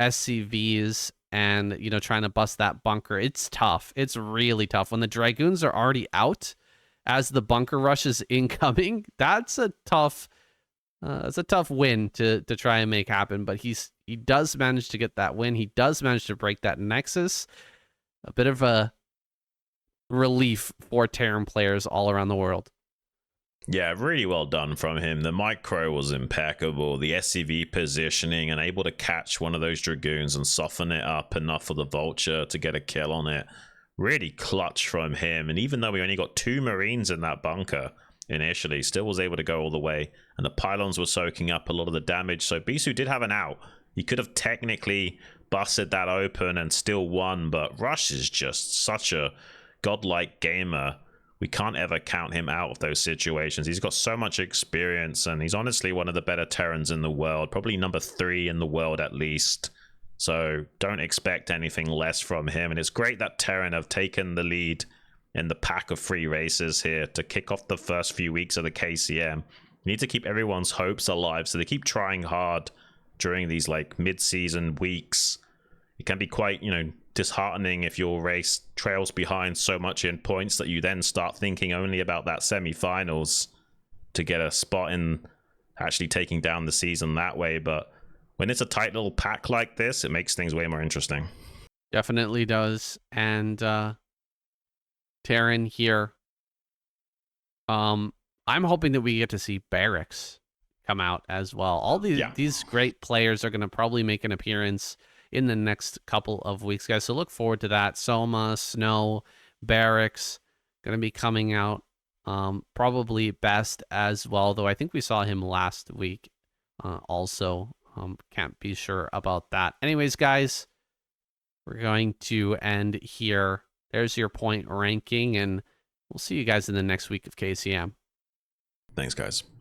SCVs and trying to bust that bunker. It's tough. It's really tough when the Dragoons are already out as the bunker rush is incoming. That's a tough win to try and make happen, but he does manage to get that win. He does manage to break that Nexus. A bit of a relief for Terran players all around the world. Yeah, really well done from him. The micro was impeccable. The SCV positioning and able to catch one of those Dragoons and soften it up enough for the Vulture to get a kill on it. Really clutch from him. And even though we only got 2 Marines in that bunker initially, still was able to go all the way. And the pylons were soaking up a lot of the damage. So Bisu did have an out. He could have technically busted that open and still won. But Rush is just such a godlike gamer. We can't ever count him out of those situations. He's got so much experience, and he's honestly one of the better Terrans in the world. Probably number 3 in the world at least. So don't expect anything less from him. And it's great that Terran have taken the lead in the pack of free races here to kick off the first few weeks of the KCM. You need to keep everyone's hopes alive, so they keep trying hard during these like mid-season weeks. It can be quite, disheartening if your race trails behind so much in points that you then start thinking only about that semi-finals to get a spot in actually taking down the season that way. But when it's a tight little pack like this, it makes things way more interesting. Definitely does. And Terran here, I'm hoping that we get to see Barracks come out as well. All these great players are going to probably make an appearance in the next couple of weeks, guys. So look forward to that. Soma, Snow, Barracks going to be coming out. Probably Best as well, though I think we saw him last week also. Can't be sure about that. Anyways, guys, we're going to end here. There's your point ranking, and we'll see you guys in the next week of KCM. Thanks, guys.